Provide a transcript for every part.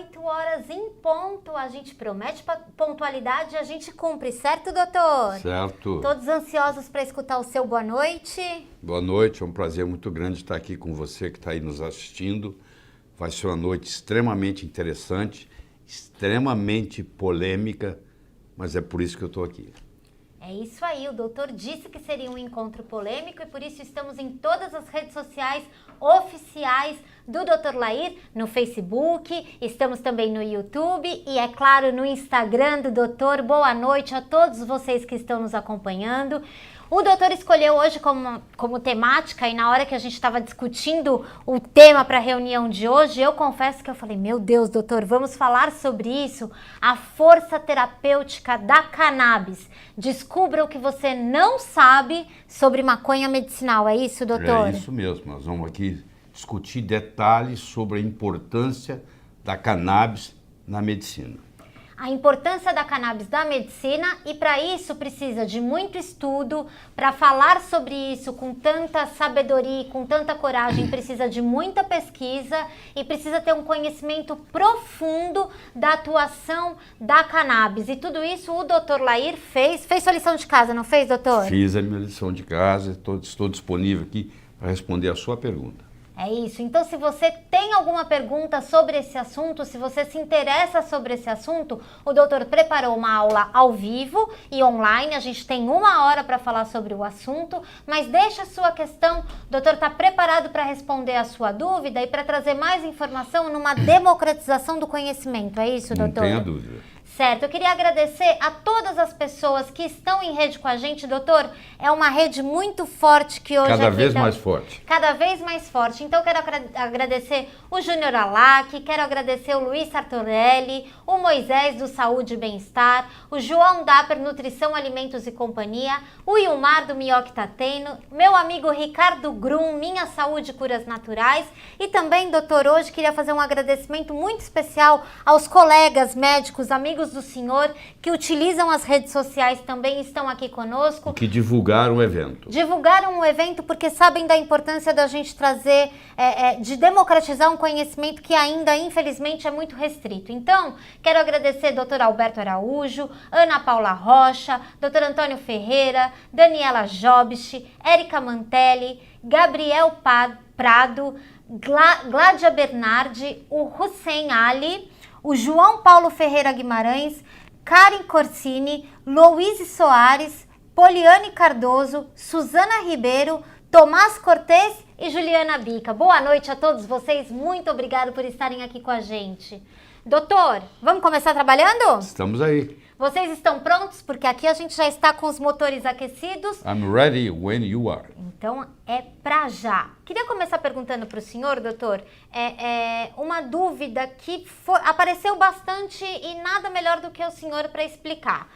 18 horas em ponto. A gente promete pontualidade e a gente cumpre, certo, doutor? Certo. Todos ansiosos para escutar o seu boa noite? Boa noite, é um prazer muito grande estar aqui com você que está aí nos assistindo. Vai ser uma noite extremamente interessante, extremamente polêmica, mas é por isso que eu estou aqui. É isso aí, o doutor disse que seria um encontro polêmico e por isso estamos em todas as redes sociais oficiais do Dr. Lair, no Facebook, estamos também no YouTube e, é claro, no Instagram do doutor. Boa noite a todos vocês que estão nos acompanhando. O doutor escolheu hoje como temática e na hora que a gente estava discutindo o tema para a reunião de hoje, eu confesso que eu falei, meu Deus, doutor, vamos falar sobre isso, a força terapêutica da cannabis. Descubra o que você não sabe sobre maconha medicinal, é isso, doutor? É isso mesmo, nós vamos aqui discutir detalhes sobre a importância da cannabis na medicina. A importância da cannabis da medicina e para isso precisa de muito estudo, para falar sobre isso com tanta sabedoria e com tanta coragem precisa de muita pesquisa e precisa ter um conhecimento profundo da atuação da cannabis. E tudo isso o Dr. Lair fez sua lição de casa, não fez, doutor? Fiz a minha lição de casa, estou disponível aqui para responder a sua pergunta. É isso. Então, se você tem alguma pergunta sobre esse assunto, se você se interessa sobre esse assunto, o doutor preparou uma aula ao vivo e online. A gente tem 1 hora para falar sobre o assunto, mas deixa a sua questão. O doutor está preparado para responder a sua dúvida e para trazer mais informação numa democratização do conhecimento. É isso, doutor? Não tenha dúvida. Certo, eu queria agradecer a todas as pessoas que estão em rede com a gente, doutor. É uma rede muito forte que hoje... Cada vez mais forte. Cada vez mais forte. Então, eu quero agradecer o Júnior Alac, quero agradecer o Luiz Sartorelli, o Moisés do Saúde e Bem-Estar, o João Dapper, Nutrição, Alimentos e Companhia, o Ilmar do Mioc Tateno, meu amigo Ricardo Grum, Minha Saúde e Curas Naturais. E também, doutor, hoje queria fazer um agradecimento muito especial aos colegas médicos, amigos do senhor, que utilizam as redes sociais também estão aqui conosco. Que divulgaram o evento. Divulgaram o evento porque sabem da importância da gente trazer, de democratizar um conhecimento que ainda, infelizmente, é muito restrito. Então, quero agradecer Dr. Alberto Araújo, Ana Paula Rocha, Dr. Antônio Ferreira, Daniela Jobst, Érica Mantelli, Gabriel Prado, Gládia Bernardi, o Hussein Ali, o João Paulo Ferreira Guimarães, Karen Corsini, Louise Soares, Poliane Cardoso, Suzana Ribeiro, Tomás Cortez e Juliana Bica. Boa noite a todos vocês, muito obrigado por estarem aqui com a gente. Doutor, vamos começar trabalhando? Estamos aí. Vocês estão prontos? Porque aqui a gente já está com os motores aquecidos. I'm ready when you are. Então, é pra já. Queria começar perguntando para o senhor, doutor, uma dúvida que apareceu bastante e nada melhor do que o senhor para explicar.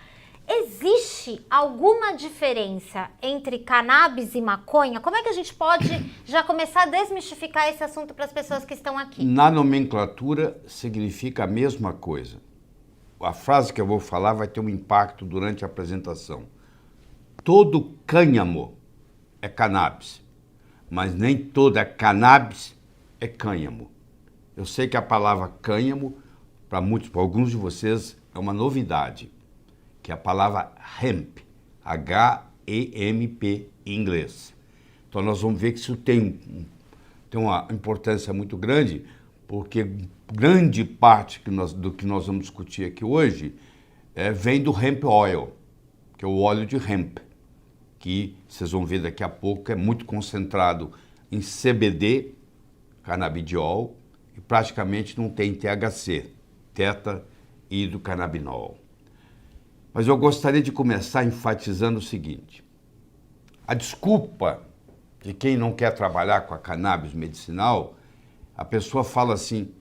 Existe alguma diferença entre cannabis e maconha? Como é que a gente pode já começar a desmistificar esse assunto para as pessoas que estão aqui? Na nomenclatura significa a mesma coisa. A frase que eu vou falar vai ter um impacto durante a apresentação. Todo cânhamo é cannabis, mas nem toda cannabis é cânhamo. Eu sei que a palavra cânhamo, para alguns de vocês, é uma novidade, que é a palavra hemp, H-E-M-P em inglês. Então nós vamos ver que isso tem uma importância muito grande, porque grande parte do que nós vamos discutir aqui hoje vem do hemp oil, que é o óleo de hemp, que vocês vão ver daqui a pouco, é muito concentrado em CBD, canabidiol, e praticamente não tem THC, tetrahidrocannabinol. Mas eu gostaria de começar enfatizando o seguinte: a desculpa de quem não quer trabalhar com a cannabis medicinal, a pessoa fala assim,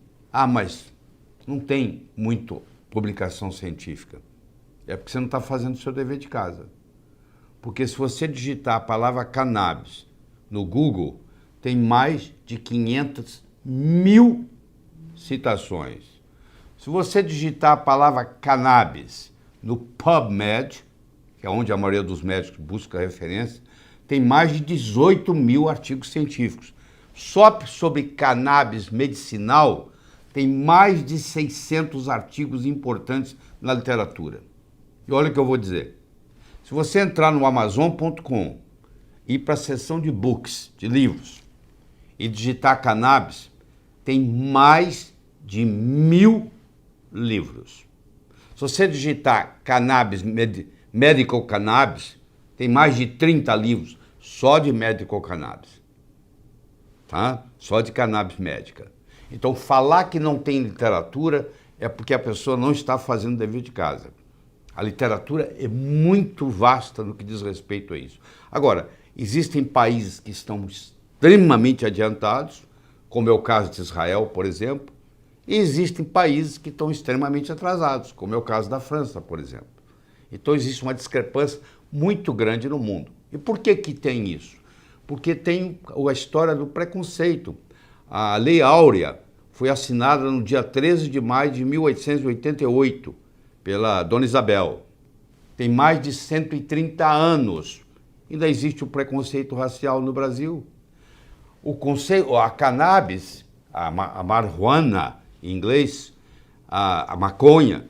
mas não tem muito publicação científica. É porque você não está fazendo o seu dever de casa. Porque se você digitar a palavra cannabis no Google, tem mais de 500 mil citações. Se você digitar a palavra cannabis no PubMed, que é onde a maioria dos médicos busca referência, tem mais de 18 mil artigos científicos. Só sobre cannabis medicinal tem mais de 600 artigos importantes na literatura. E olha o que eu vou dizer. Se você entrar no Amazon.com, ir para a seção de books, de livros, e digitar cannabis, tem mais de 1000 livros. Se você digitar cannabis, medical cannabis, tem mais de 30 livros só de medical cannabis. Tá? Só de cannabis médica. Então, falar que não tem literatura é porque a pessoa não está fazendo o dever de casa. A literatura é muito vasta no que diz respeito a isso. Agora, existem países que estão extremamente adiantados, como é o caso de Israel, por exemplo, e existem países que estão extremamente atrasados, como é o caso da França, por exemplo. Então, existe uma discrepância muito grande no mundo. E por que que tem isso? Porque tem a história do preconceito. A Lei Áurea foi assinada no dia 13 de maio de 1888 pela Dona Isabel. Tem mais de 130 anos. Ainda existe o preconceito racial no Brasil. A cannabis, a marijuana em inglês, a maconha,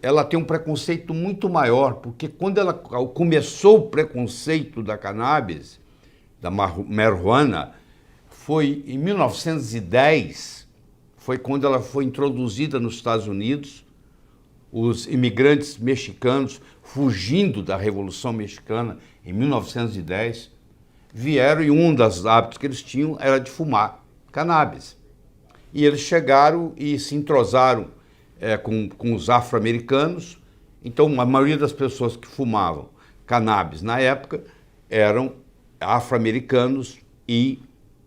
ela tem um preconceito muito maior, porque quando ela começou o preconceito da cannabis, da marijuana, foi em 1910, foi quando ela foi introduzida nos Estados Unidos. Os imigrantes mexicanos, fugindo da Revolução Mexicana em 1910, vieram e um dos hábitos que eles tinham era de fumar cannabis. E eles chegaram e se entrosaram com os afro-americanos. Então, a maioria das pessoas que fumavam cannabis na época eram afro-americanos e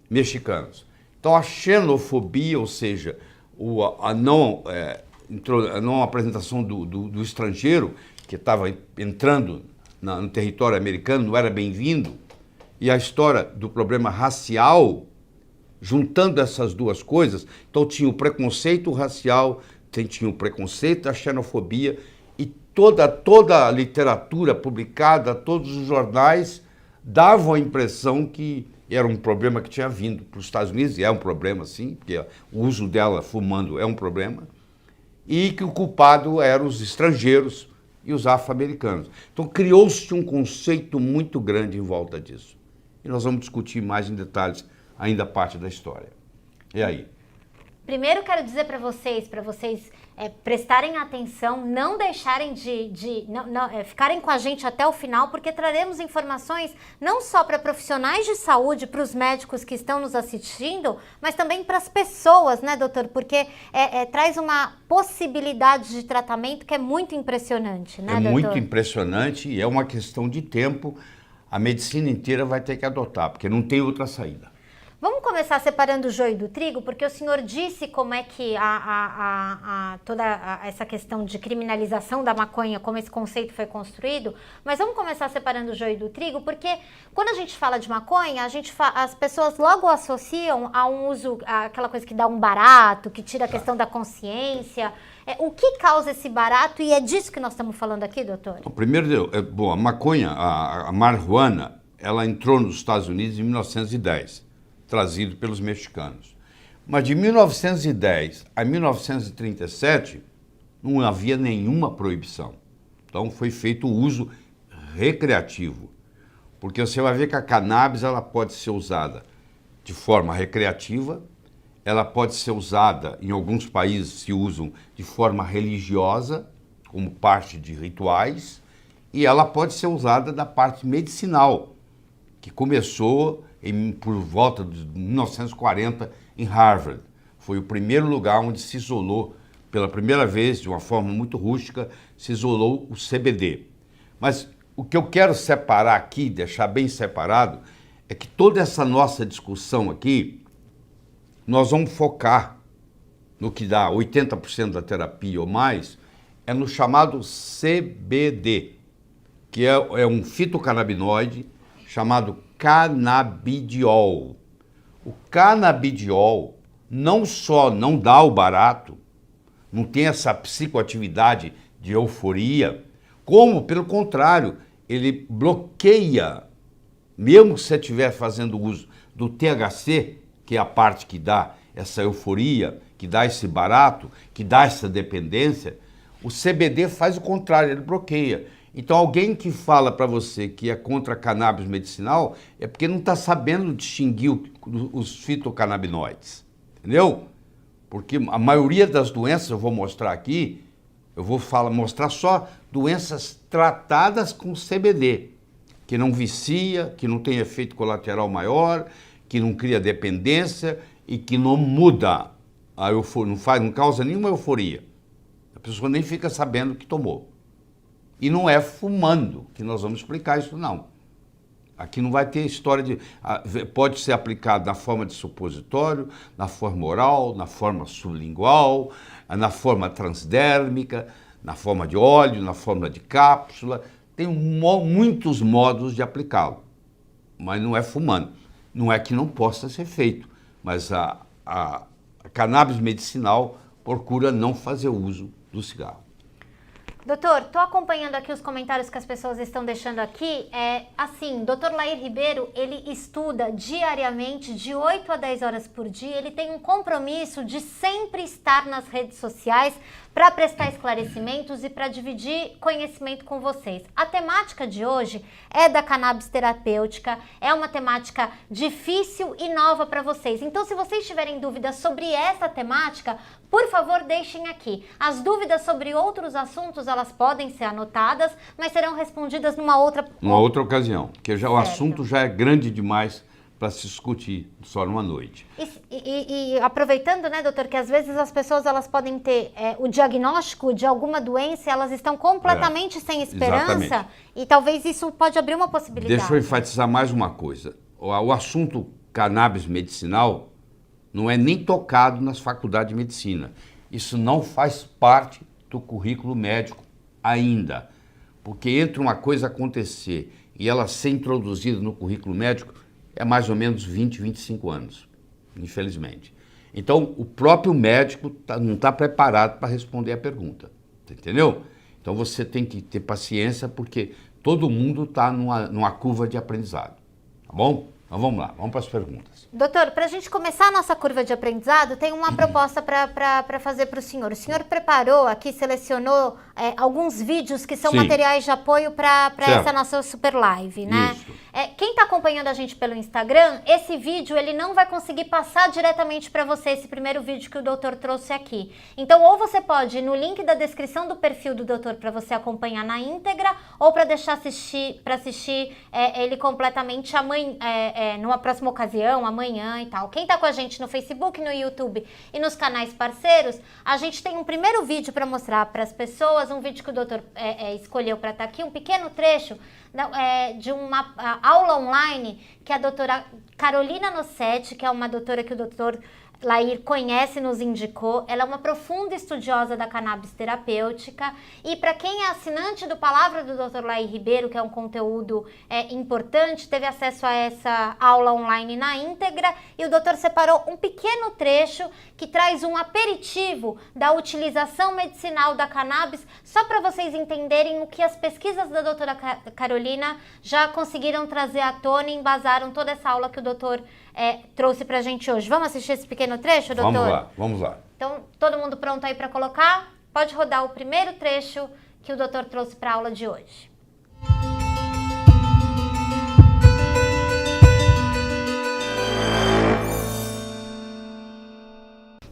mexicanos. Então, a xenofobia, ou seja, a não apresentação do estrangeiro, que estava entrando no território americano, não era bem-vindo, e a história do problema racial, juntando essas duas coisas, então tinha o preconceito racial, tinha o preconceito, a xenofobia, e toda a literatura publicada, todos os jornais davam a impressão que era um problema que tinha vindo para os Estados Unidos, e é um problema sim, porque o uso dela fumando é um problema, e que o culpado eram os estrangeiros e os afro-americanos. Então criou-se um conceito muito grande em volta disso. E nós vamos discutir mais em detalhes ainda parte da história. E aí? Primeiro quero dizer para vocês prestarem atenção, não deixarem ficarem com a gente até o final, porque traremos informações não só para profissionais de saúde, para os médicos que estão nos assistindo, mas também para as pessoas, né, doutor? Porque traz uma possibilidade de tratamento que é muito impressionante, né, doutor? É muito impressionante e é uma questão de tempo. A medicina inteira vai ter que adotar, porque não tem outra saída. Vamos começar separando o joio do trigo, porque o senhor disse como é que toda essa questão de criminalização da maconha, como esse conceito foi construído, mas vamos começar separando o joio do trigo, porque quando a gente fala de maconha, as pessoas logo associam a um uso, aquela coisa que dá um barato, que tira a questão da consciência. O que causa esse barato, e é disso que nós estamos falando aqui, doutor? Primeiro, a maconha, a marijuana, ela entrou nos Estados Unidos em 1910. Trazido pelos mexicanos. Mas de 1910 a 1937 não havia nenhuma proibição. Então foi feito o uso recreativo. Porque você vai ver que a cannabis ela pode ser usada de forma recreativa, ela pode ser usada, em alguns países se usam de forma religiosa, como parte de rituais, e ela pode ser usada da parte medicinal, que começou por volta de 1940 em Harvard. Foi o primeiro lugar onde se isolou, pela primeira vez, de uma forma muito rústica, se isolou o CBD. Mas o que eu quero separar aqui, deixar bem separado, é que toda essa nossa discussão aqui, nós vamos focar no que dá 80% da terapia ou mais, é no chamado CBD, que é um fitocannabinoide chamado canabidiol. O canabidiol não só não dá o barato, não tem essa psicoatividade de euforia, como, pelo contrário, ele bloqueia, mesmo que você estiver fazendo uso do THC, que é a parte que dá essa euforia que dá esse barato, que dá essa dependência, o CBD faz o contrário, ele bloqueia. Então alguém que fala para você que é contra a cannabis medicinal é porque não está sabendo distinguir os fitocannabinoides, entendeu? Porque a maioria das doenças, eu vou mostrar aqui, mostrar só doenças tratadas com CBD, que não vicia, que não tem efeito colateral maior, que não cria dependência e que não muda a euforia, não causa nenhuma euforia. A pessoa nem fica sabendo que tomou. E não é fumando que nós vamos explicar isso, não. Aqui não vai ter história de... Pode ser aplicado na forma de supositório, na forma oral, na forma sublingual, na forma transdérmica, na forma de óleo, na forma de cápsula. Tem muitos modos de aplicá-lo, mas não é fumando. Não é que não possa ser feito, mas a cannabis medicinal procura não fazer uso do cigarro. Doutor, estou acompanhando aqui os comentários que as pessoas estão deixando aqui. Assim, doutor Lair Ribeiro, ele estuda diariamente, de 8 a 10 horas por dia. Ele tem um compromisso de sempre estar nas redes sociais para prestar esclarecimentos e para dividir conhecimento com vocês. A temática de hoje é da cannabis terapêutica, é uma temática difícil e nova para vocês. Então, se vocês tiverem dúvidas sobre essa temática, por favor, deixem aqui. As dúvidas sobre outros assuntos, elas podem ser anotadas, mas serão respondidas numa outra ocasião, porque o assunto já é grande demais para se discutir só numa noite. E aproveitando, né, doutor, que às vezes as pessoas elas podem ter o diagnóstico de alguma doença, elas estão completamente sem esperança, exatamente. E talvez isso pode abrir uma possibilidade. Deixa eu enfatizar mais uma coisa. O assunto cannabis medicinal não é nem tocado nas faculdades de medicina. Isso não faz parte do currículo médico ainda. Porque entre uma coisa acontecer e ela ser introduzida no currículo médico, é mais ou menos 20, 25 anos, infelizmente. Então, o próprio médico não está preparado para responder a pergunta, entendeu? Então, você tem que ter paciência, porque todo mundo está numa curva de aprendizado, tá bom? Então, vamos lá, vamos para as perguntas. Doutor, para a gente começar a nossa curva de aprendizado, tem uma proposta para fazer para o senhor. O senhor preparou aqui, selecionou alguns vídeos que são Sim. materiais de apoio para essa nossa super live, né? Isso. Quem está acompanhando a gente pelo Instagram, esse vídeo ele não vai conseguir passar diretamente para você, esse primeiro vídeo que o doutor trouxe aqui. Então, ou você pode ir no link da descrição do perfil do doutor para você acompanhar na íntegra, ou para deixar assistir ele completamente amanhã, numa próxima ocasião, amanhã e tal. Quem está com a gente no Facebook, no YouTube e nos canais parceiros, a gente tem um primeiro vídeo para mostrar para as pessoas, um vídeo que o doutor escolheu para estar aqui, um pequeno trecho de uma aula online que a doutora Carolina Nossetti, que é uma doutora que o doutor Lair conhece, nos indicou. Ela é uma profunda estudiosa da cannabis terapêutica, e para quem é assinante do Palavra do Dr. Lair Ribeiro, que é um conteúdo importante, teve acesso a essa aula online na íntegra, e o doutor separou um pequeno trecho que traz um aperitivo da utilização medicinal da cannabis, só para vocês entenderem o que as pesquisas da doutora Carolina já conseguiram trazer à tona e embasaram toda essa aula que o doutor trouxe pra gente hoje. Vamos assistir esse pequeno trecho, doutor? Vamos lá. Então, todo mundo pronto aí para colocar? Pode rodar o primeiro trecho que o doutor trouxe para a aula de hoje.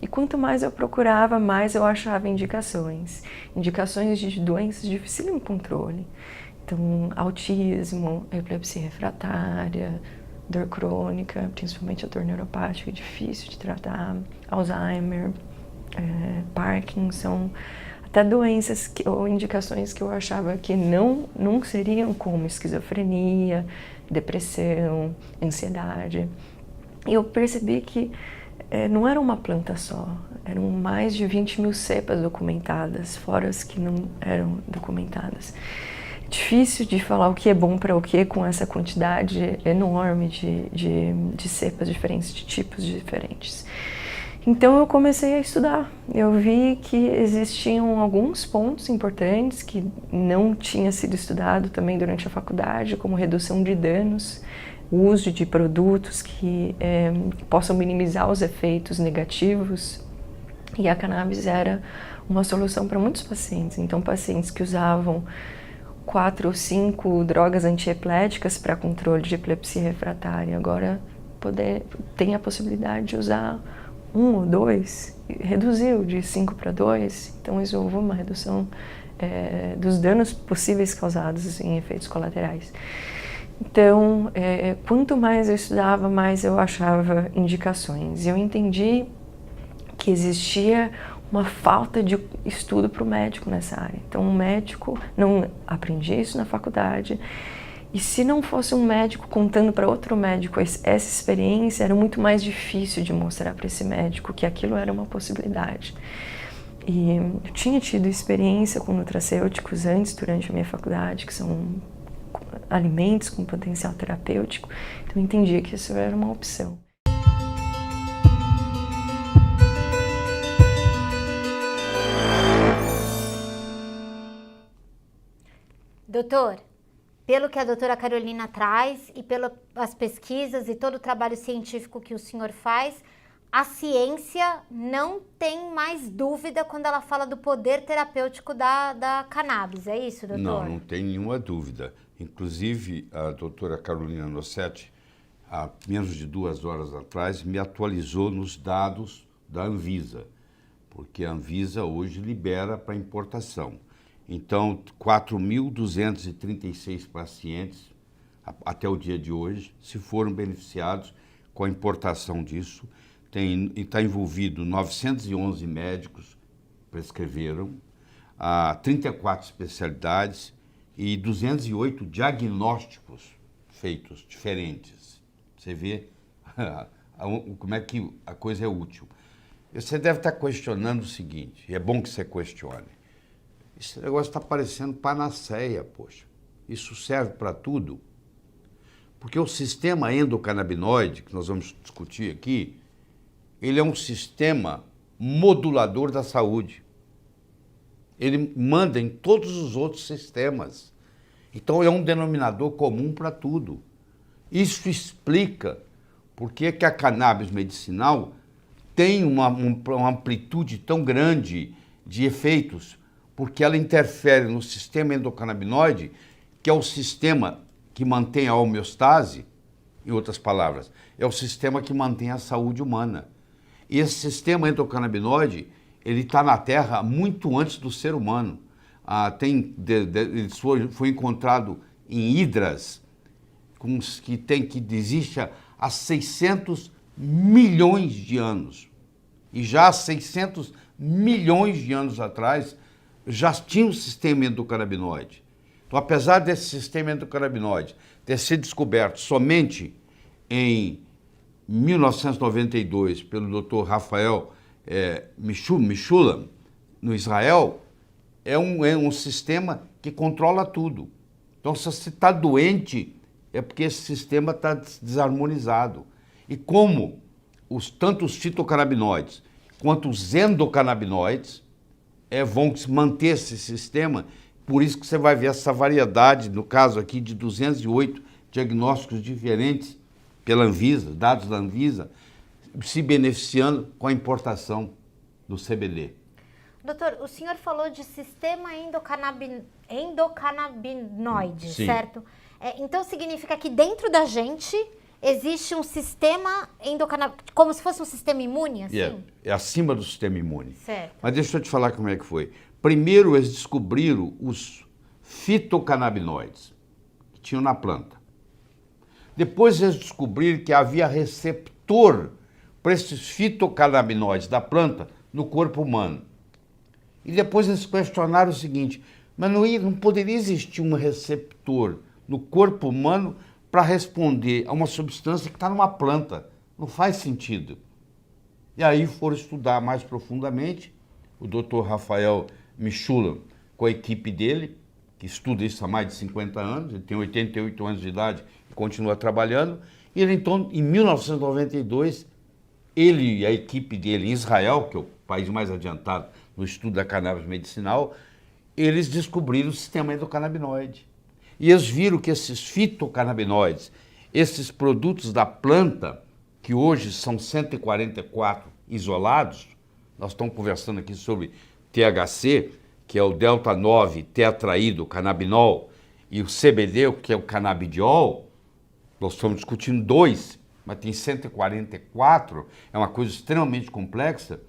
E quanto mais eu procurava, mais eu achava indicações. Indicações de doenças de difícil controle. Então, autismo, epilepsia refratária, dor crônica, principalmente a dor neuropática, difícil de tratar, Alzheimer, Parkinson, até doenças ou indicações que eu achava que não seriam, como esquizofrenia, depressão, ansiedade. E eu percebi que não era uma planta só, eram mais de 20 mil cepas documentadas, fora as que não eram documentadas. Difícil de falar o que é bom para o que com essa quantidade enorme de cepas diferentes, de tipos diferentes. Então eu comecei a estudar. Eu vi que existiam alguns pontos importantes que não tinha sido estudado também durante a faculdade, como redução de danos, o uso de produtos que possam minimizar os efeitos negativos E a cannabis era uma solução para muitos pacientes. Então, pacientes que usavam 4 ou 5 drogas antiepiléticas para controle de epilepsia refratária, agora tem a possibilidade de usar 1 ou 2, reduziu de 5 para 2, então isso houve uma redução dos danos possíveis causados em efeitos colaterais. Então, quanto mais eu estudava, mais eu achava indicações. Eu entendi que existia uma falta de estudo para o médico nessa área. Então, um médico, não aprendi isso na faculdade, e se não fosse um médico contando para outro médico essa experiência, era muito mais difícil de mostrar para esse médico que aquilo era uma possibilidade. E eu tinha tido experiência com nutracêuticos antes, durante a minha faculdade, que são alimentos com potencial terapêutico, então eu entendi que isso era uma opção. Doutor, pelo que a doutora Carolina traz e pelas pesquisas e todo o trabalho científico que o senhor faz, a ciência não tem mais dúvida quando ela fala do poder terapêutico da cannabis, é isso, doutor? Não tem nenhuma dúvida. Inclusive, a doutora Carolina Nossetti, há menos de 2 horas atrás, me atualizou nos dados da Anvisa, porque a Anvisa hoje libera para importação. Então, 4.236 pacientes, até o dia de hoje, se foram beneficiados com a importação disso. Está envolvido 911 médicos prescreveram, 34 especialidades e 208 diagnósticos feitos, diferentes. Você vê como é que a coisa é útil. Você deve estar questionando o seguinte, e é bom que você questione. Esse negócio está parecendo panaceia, poxa. Isso serve para tudo? Porque o sistema endocannabinoide, que nós vamos discutir aqui, ele é um sistema modulador da saúde. Ele manda em todos os outros sistemas. Então é um denominador comum para tudo. Isso explica por que a cannabis medicinal tem uma amplitude tão grande de efeitos, porque ela interfere no sistema endocannabinoide, que é o sistema que mantém a homeostase, em outras palavras, é o sistema que mantém a saúde humana. E esse sistema endocannabinoide, ele está na Terra muito antes do ser humano. Ele foi encontrado em hidras, que existe há 600 milhões de anos. E já há 600 milhões de anos atrás, já tinha um sistema endocannabinoide. Então, apesar desse sistema endocannabinoide ter sido descoberto somente em 1992 pelo Dr. Rafael Mishulam, no Israel, é um sistema que controla tudo. Então, se você está doente, é porque esse sistema está desarmonizado. E como tanto os fitocannabinoides quanto os endocannabinoides vão manter esse sistema, por isso que você vai ver essa variedade, no caso aqui de 208 diagnósticos diferentes pela Anvisa, dados da Anvisa, se beneficiando com a importação do CBD. Doutor, o senhor falou de sistema endocannabinoide, Sim. certo? Então significa que dentro da gente existe um sistema endocannabinoide, como se fosse um sistema imune, assim? É acima do sistema imune. Certo. Mas deixa eu te falar como é que foi. Primeiro eles descobriram os fitocannabinoides que tinham na planta. Depois eles descobriram que havia receptor para esses fitocannabinoides da planta no corpo humano. E depois eles questionaram o seguinte, mas não poderia existir um receptor no corpo humano para responder a uma substância que está numa planta. Não faz sentido. E aí foram estudar mais profundamente, o Dr. Rafael Mishulam, com a equipe dele, que estuda isso há mais de 50 anos, ele tem 88 anos de idade e continua trabalhando, e ele então, em 1992, ele e a equipe dele em Israel, que é o país mais adiantado no estudo da cannabis medicinal, eles descobriram o sistema endocannabinoide. E eles viram que esses fitocannabinoides, esses produtos da planta, que hoje são 144 isolados, Nós estamos conversando aqui sobre THC, que é o delta-9 tetraído canabinol, e o CBD, que é o canabidiol. Nós estamos discutindo 2, mas tem 144, é uma coisa extremamente complexa.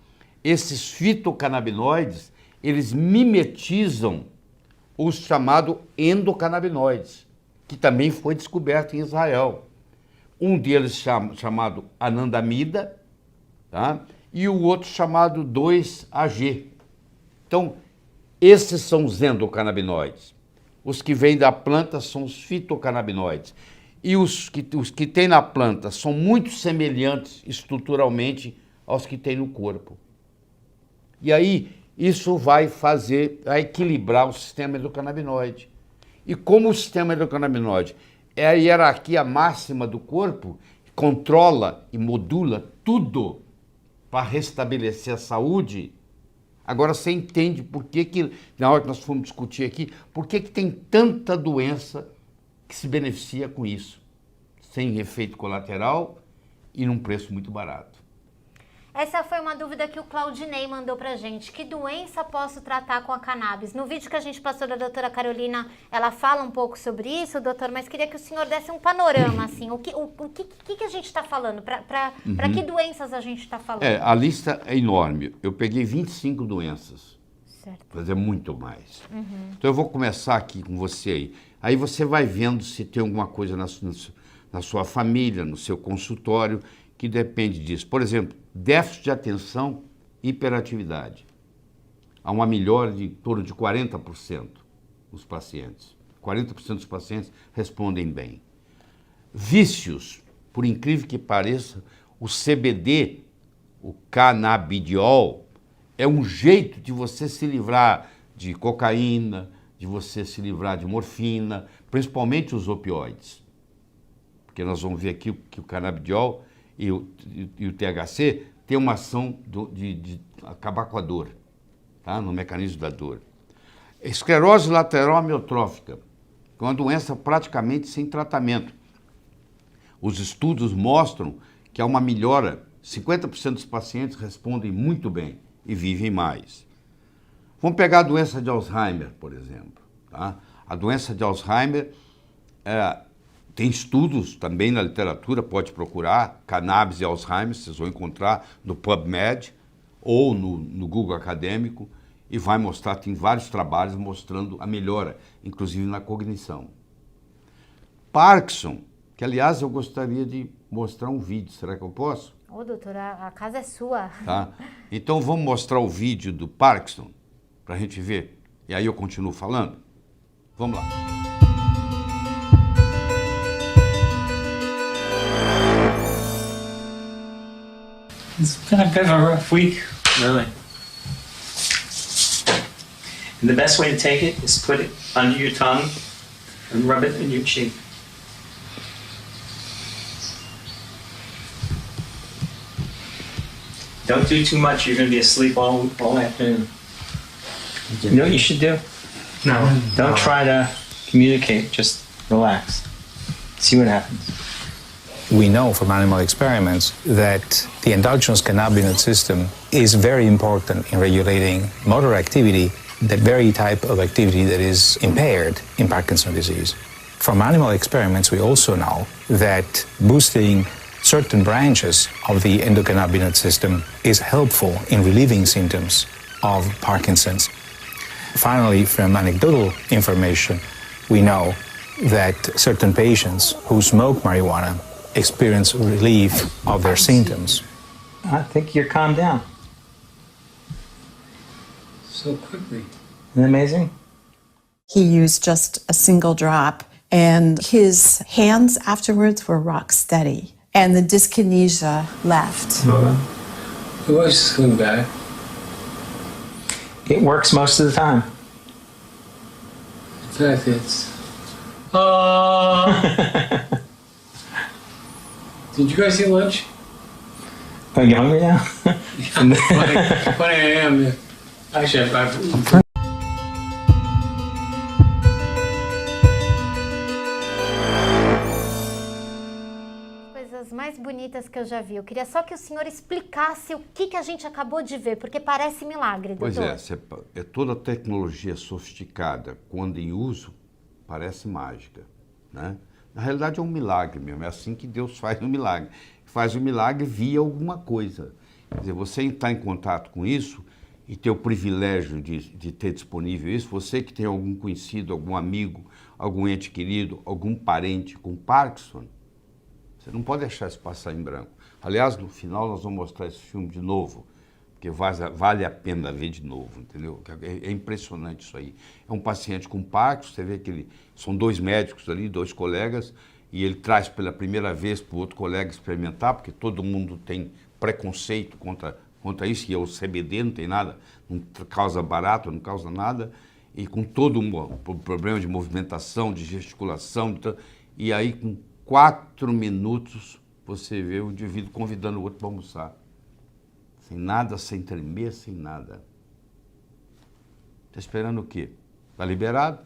Esses fitocannabinoides, eles mimetizam os chamados endocannabinoides, que também foi descoberto em Israel. Um deles chamado anandamida, tá? E o outro chamado 2-AG. Então, esses são os endocannabinoides. Os que vêm da planta são os fitocannabinoides. E os que tem na planta são muito semelhantes estruturalmente aos que tem no corpo. E aí, isso vai equilibrar o sistema endocannabinoide. E como o sistema endocannabinoide é a hierarquia máxima do corpo, controla e modula tudo para restabelecer a saúde, agora você entende por que, na hora que nós fomos discutir aqui, por que tem tanta doença que se beneficia com isso, sem efeito colateral e num preço muito barato. Essa foi uma dúvida que o Claudinei mandou pra gente. Que doença posso tratar com a cannabis? No vídeo que a gente passou da doutora Carolina, ela fala um pouco sobre isso, doutor, mas queria que o senhor desse um panorama, assim. O que a gente está falando? Para que doenças a gente está falando? A lista é enorme. Eu peguei 25 doenças. Certo. Mas é muito mais. Então eu vou começar aqui com você aí. Aí você vai vendo se tem alguma coisa na sua família, no seu consultório, que depende disso. Por exemplo, déficit de atenção e hiperatividade. Há uma melhora de em torno de 40% dos pacientes. 40% dos pacientes respondem bem. Vícios, por incrível que pareça, o CBD, o canabidiol, é um jeito de você se livrar de cocaína, de você se livrar de morfina, principalmente os opioides. Porque nós vamos ver aqui que o canabidiol e o THC tem uma ação de acabar com a dor, tá? No mecanismo da dor. Esclerose lateral amiotrófica, que é uma doença praticamente sem tratamento. Os estudos mostram que há uma melhora, 50% dos pacientes respondem muito bem e vivem mais. Vamos pegar a doença de Alzheimer, por exemplo. Tá? A doença de Alzheimer tem estudos também na literatura, pode procurar, cannabis e Alzheimer, vocês vão encontrar no PubMed ou no Google Acadêmico, e vai mostrar, tem vários trabalhos mostrando a melhora, inclusive na cognição. Parkinson, que aliás eu gostaria de mostrar um vídeo, será que eu posso? Ô, doutora, a casa é sua. Tá? Então vamos mostrar o vídeo do Parkinson, para a gente ver, e aí eu continuo falando? Vamos lá. It's been a bit of a rough week, really. And the best way to take it is put it under your tongue and rub it in your cheek. Don't do too much, you're going to be asleep all afternoon. You know what you should do? No. Don't try to communicate, just relax. See what happens. We know from animal experiments that the endogenous cannabinoid system is very important in regulating motor activity, the very type of activity that is impaired in Parkinson's disease. From animal experiments, we also know that boosting certain branches of the endocannabinoid system is helpful in relieving symptoms of Parkinson's. Finally, from anecdotal information, we know that certain patients who smoke marijuana experience relief of their symptoms. I think you're calmed down. So quickly. Isn't that amazing? He used just a single drop, and his hands afterwards were rock steady, and the dyskinesia left. The voice is coming back. It works most of the time. In fact, it's... Did you guys eat lunch? Are you hungry now? Funny I am. Actually, I've Coisas mais mais bonitas que eu já vi. Eu queria só que o senhor explicasse o que a gente acabou de ver, porque parece milagre, doutor. Pois é, toda tecnologia sofisticada, quando em uso, parece mágica, né? Na realidade é um milagre mesmo, é assim que Deus faz o milagre. Faz o milagre via alguma coisa. Quer dizer, você entrar em contato com isso e ter o privilégio de ter disponível isso, você que tem algum conhecido, algum amigo, algum ente querido, algum parente com Parkinson, você não pode deixar isso passar em branco. Aliás, no final nós vamos mostrar esse filme de novo, porque vale a pena ver de novo, entendeu? É impressionante isso aí. É um paciente com Parkinson, você vê que são 2 médicos ali, 2 colegas, e ele traz pela primeira vez para o outro colega experimentar, porque todo mundo tem preconceito contra isso, e é o CBD, não tem nada, não causa barato, não causa nada, e com todo um problema de movimentação, de gesticulação, e aí com 4 minutos você vê o indivíduo convidando o outro para almoçar. Sem nada, sem tremer, sem nada. Está esperando o quê? Está liberado,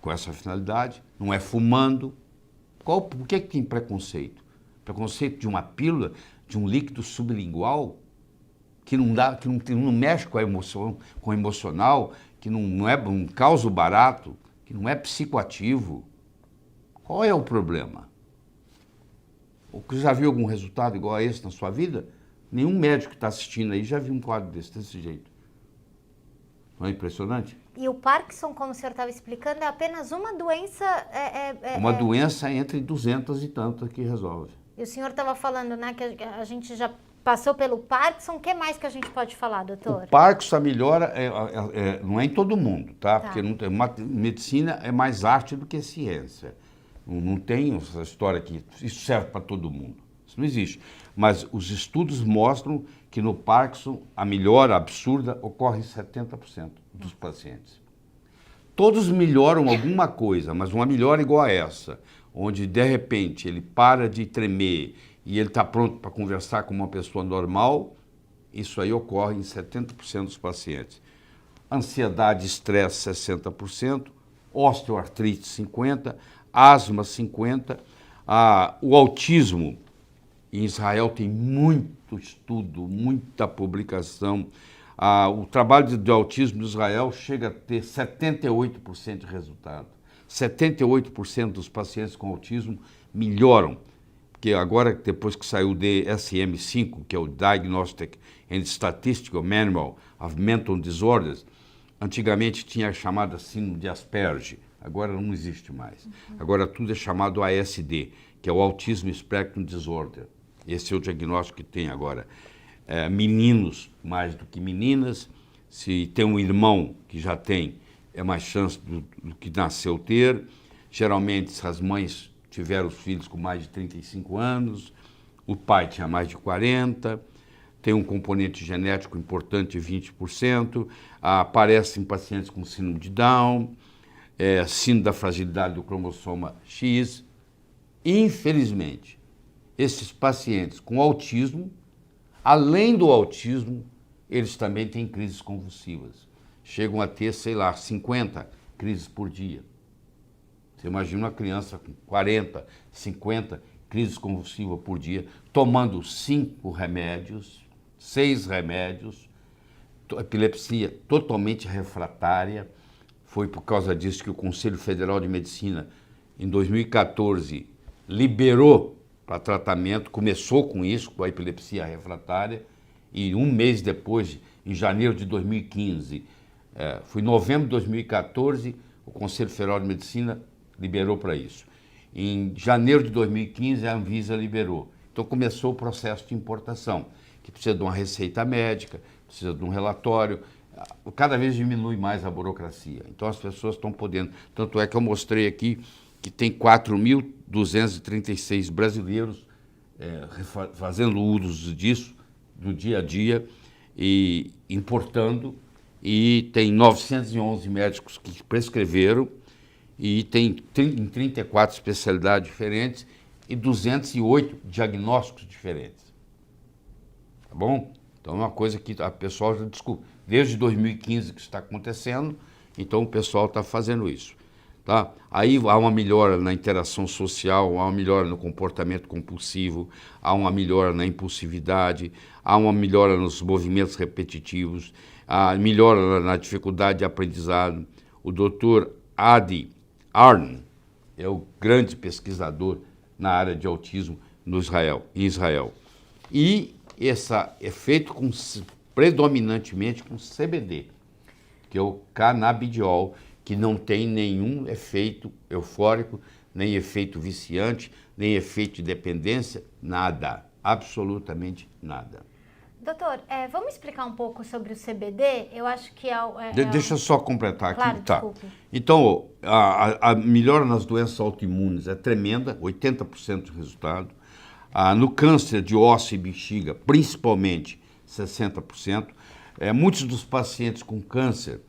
com essa finalidade, não é fumando. Por que tem preconceito? Preconceito de uma pílula, de um líquido sublingual, que não mexe com a emoção, com o emocional, que não causa o barato, que não é psicoativo. Qual é o problema? Você já viu algum resultado igual a esse na sua vida? Nenhum médico que está assistindo aí já viu um quadro desse jeito. Não é impressionante? E o Parkinson, como o senhor estava explicando, é apenas uma doença... Uma doença entre 200 e tantas que resolve. E o senhor estava falando, né, que a gente já passou pelo Parkinson. O que mais que a gente pode falar, doutor? O Parkinson, a melhora não é em todo mundo, tá? Porque medicina é mais arte do que ciência. Não tem essa história que isso serve para todo mundo. Isso não existe. Mas os estudos mostram que no Parkinson a melhora absurda ocorre em 70% dos pacientes. Todos melhoram alguma coisa, mas uma melhora igual a essa, onde de repente ele para de tremer e ele está pronto para conversar com uma pessoa normal, isso aí ocorre em 70% dos pacientes. Ansiedade e estresse, 60%, osteoartrite, 50%, asma, 50%, o autismo. Em Israel tem muito estudo, muita publicação. O trabalho de autismo de Israel chega a ter 78% de resultado. 78% dos pacientes com autismo melhoram. Porque agora, depois que saiu o DSM-5, que é o Diagnostic and Statistical Manual of Mental Disorders, antigamente tinha a chamada síndrome de Asperger, agora não existe mais. Agora tudo é chamado ASD, que é o Autism Spectrum Disorder. Esse é o diagnóstico que tem agora. Meninos mais do que meninas. Se tem um irmão que já tem, é mais chance do que nasceu ter. Geralmente, se as mães tiveram os filhos com mais de 35 anos, o pai tinha mais de 40, tem um componente genético importante de 20%, aparece em pacientes com síndrome de Down, síndrome da fragilidade do cromossoma X. Infelizmente, esses pacientes com autismo, além do autismo, eles também têm crises convulsivas. Chegam a ter, 50 crises por dia. Você imagina uma criança com 40, 50 crises convulsivas por dia, tomando 5 remédios, 6 remédios, epilepsia totalmente refratária. Foi por causa disso que o Conselho Federal de Medicina, em 2014, liberou para tratamento, começou com isso, com a epilepsia refratária, e um mês depois, em janeiro de 2015, foi em novembro de 2014, o Conselho Federal de Medicina liberou para isso. Em janeiro de 2015, a Anvisa liberou. Então começou o processo de importação, que precisa de uma receita médica, precisa de um relatório, cada vez diminui mais a burocracia. Então as pessoas estão podendo, tanto é que eu mostrei aqui que tem 4.236 brasileiros fazendo uso disso, do dia a dia, e importando, e tem 911 médicos que prescreveram, e tem em 34 especialidades diferentes e 208 diagnósticos diferentes. Tá bom? Então é uma coisa que a pessoal já descobriu. Desde 2015 que está acontecendo, então o pessoal está fazendo isso. Tá? Aí há uma melhora na interação social, há uma melhora no comportamento compulsivo, há uma melhora na impulsividade, há uma melhora nos movimentos repetitivos, há melhora na dificuldade de aprendizado. O Dr. Adi Arn é o grande pesquisador na área de autismo em Israel. E esse é feito predominantemente com CBD, que é o canabidiol, que não tem nenhum efeito eufórico, nem efeito viciante, nem efeito de dependência, nada, absolutamente nada. Doutor, vamos explicar um pouco sobre o CBD? Eu acho que Deixa eu só completar aqui. Claro, tá. desculpe. Então, a melhora nas doenças autoimunes é tremenda, 80% de resultado. No câncer de osso e bexiga, principalmente, 60%. Muitos dos pacientes com câncer,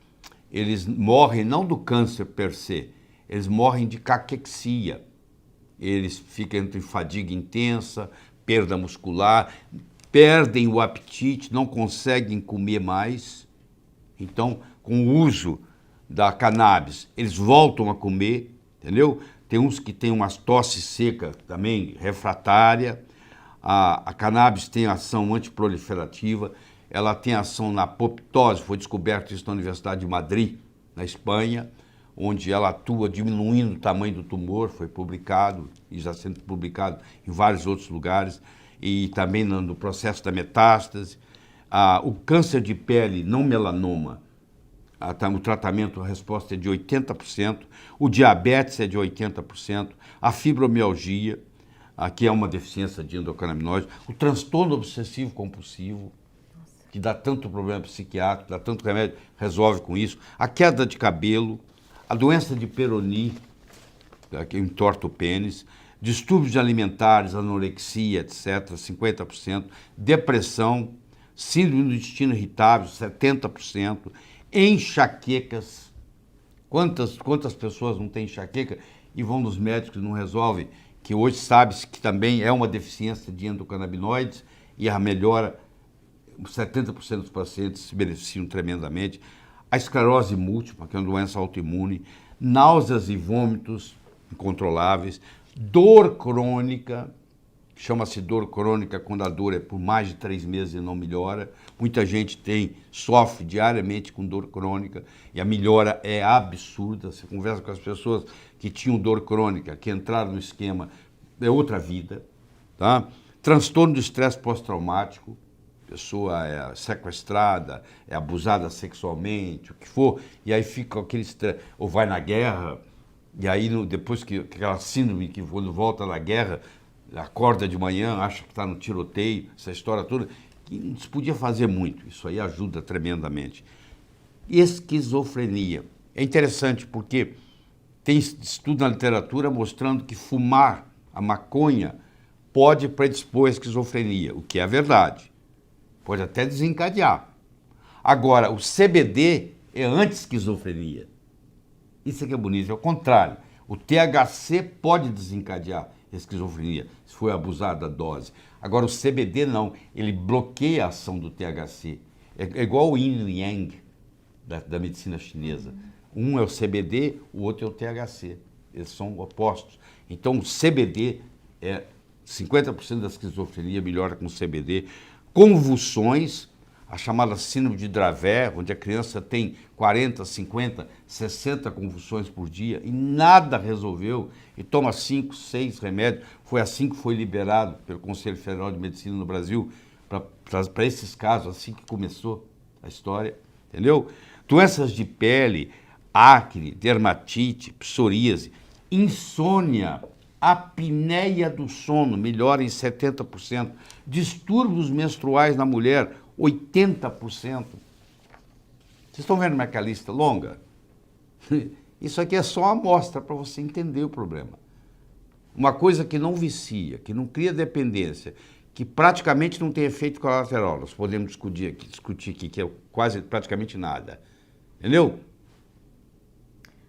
eles morrem não do câncer per se, eles morrem de caquexia. Eles ficam entre fadiga intensa, perda muscular, perdem o apetite, não conseguem comer mais. Então, com o uso da cannabis, eles voltam a comer, entendeu? Tem uns que têm uma tosse seca também, refratária. A cannabis tem ação antiproliferativa, ela tem ação na apoptose, foi descoberto isso na Universidade de Madrid, na Espanha, onde ela atua diminuindo o tamanho do tumor, foi publicado e já sendo publicado em vários outros lugares, e também no processo da metástase. O câncer de pele não melanoma, o tratamento, a resposta é de 80%, o diabetes é de 80%, a fibromialgia, que é uma deficiência de endocannabinoides, o transtorno obsessivo compulsivo, que dá tanto problema psiquiátrico, dá tanto remédio, resolve com isso, a queda de cabelo, a doença de Peyronie, que entorta o pênis, distúrbios alimentares, anorexia, etc., 50%, depressão, síndrome do intestino irritável, 70%, enxaquecas. Quantas pessoas não têm enxaqueca e vão nos médicos e não resolvem? Que hoje sabe-se que também é uma deficiência de endocannabinoides e a melhora, 70% dos pacientes se beneficiam tremendamente. A esclerose múltipla, que é uma doença autoimune, náuseas e vômitos incontroláveis, dor crônica, chama-se dor crônica quando a dor é por mais de 3 meses e não melhora. Muita gente sofre diariamente com dor crônica e a melhora é absurda. Você conversa com as pessoas que tinham dor crônica, que entraram no esquema, é outra vida. Tá? Transtorno de estresse pós-traumático, a pessoa é sequestrada, é abusada sexualmente, o que for, e aí fica aquele estresse, ou vai na guerra, e aí depois que aquela síndrome que quando volta da guerra, acorda de manhã, acha que está no tiroteio, essa história toda, que não se podia fazer muito, isso aí ajuda tremendamente. Esquizofrenia. É interessante porque tem estudo na literatura mostrando que fumar a maconha pode predispor à esquizofrenia, o que é verdade. Pode até desencadear. Agora, o CBD é anti-esquizofrenia. Isso é que é bonito, é o contrário. O THC pode desencadear a esquizofrenia, se for abusada da dose. Agora, o CBD não, ele bloqueia a ação do THC. É igual o Yin e Yang da medicina chinesa. Um é o CBD, o outro é o THC. Eles são opostos. Então, o CBD 50% da esquizofrenia melhora com o CBD. Convulsões, a chamada síndrome de Dravet, onde a criança tem 40, 50, 60 convulsões por dia e nada resolveu, e toma 5, 6 remédios. Foi assim que foi liberado pelo Conselho Federal de Medicina no Brasil, para esses casos, assim que começou a história, entendeu? Doenças de pele, acne, dermatite, psoríase, insônia, apneia do sono, melhora em 70%. Distúrbios menstruais na mulher, 80%. Vocês estão vendo como é que a lista é longa? Isso aqui é só uma amostra para você entender o problema. Uma coisa que não vicia, que não cria dependência, que praticamente não tem efeito colateral. Nós podemos discutir aqui, que é quase praticamente nada. Entendeu?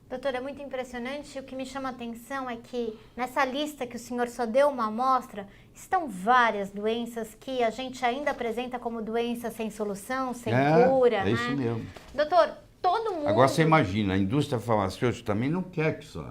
Doutor, é muito impressionante. O que me chama a atenção é que nessa lista que o senhor só deu uma amostra, estão várias doenças que a gente ainda apresenta como doenças sem solução, sem cura, é né? isso mesmo. Doutor, todo mundo Agora você imagina, a indústria farmacêutica também não quer que isso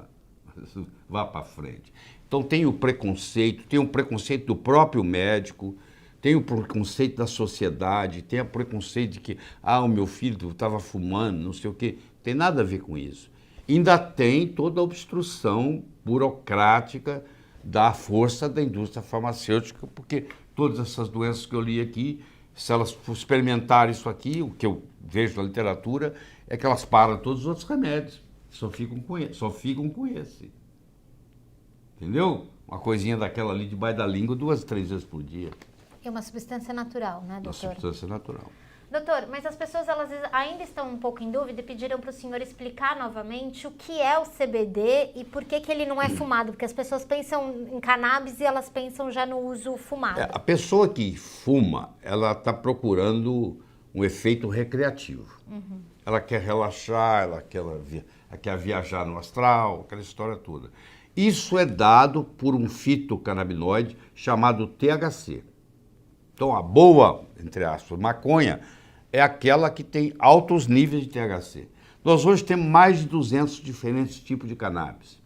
vá para frente. Então tem o preconceito do próprio médico, tem o preconceito da sociedade, tem o preconceito de que, o meu filho estava fumando, não sei o quê. Não tem nada a ver com isso. Ainda tem toda a obstrução burocrática da força da indústria farmacêutica, porque todas essas doenças que eu li aqui, se elas experimentarem isso aqui, o que eu vejo na literatura, é que elas param todos os outros remédios, só ficam com esse. Entendeu? Uma coisinha daquela ali debaixo da língua 2, 3 vezes por dia. É uma substância natural, né, doutor? Uma substância natural. Doutor, mas as pessoas elas ainda estão um pouco em dúvida e pediram para o senhor explicar novamente o que é o CBD e por que ele não é fumado, porque as pessoas pensam em cannabis e elas pensam já no uso fumado. A pessoa que fuma, ela está procurando um efeito recreativo. Ela quer relaxar, ela quer viajar no astral, aquela história toda. Isso é dado por um fitocannabinoide chamado THC. Então, a boa, entre aspas, maconha é aquela que tem altos níveis de THC. Nós hoje temos mais de 200 diferentes tipos de cannabis.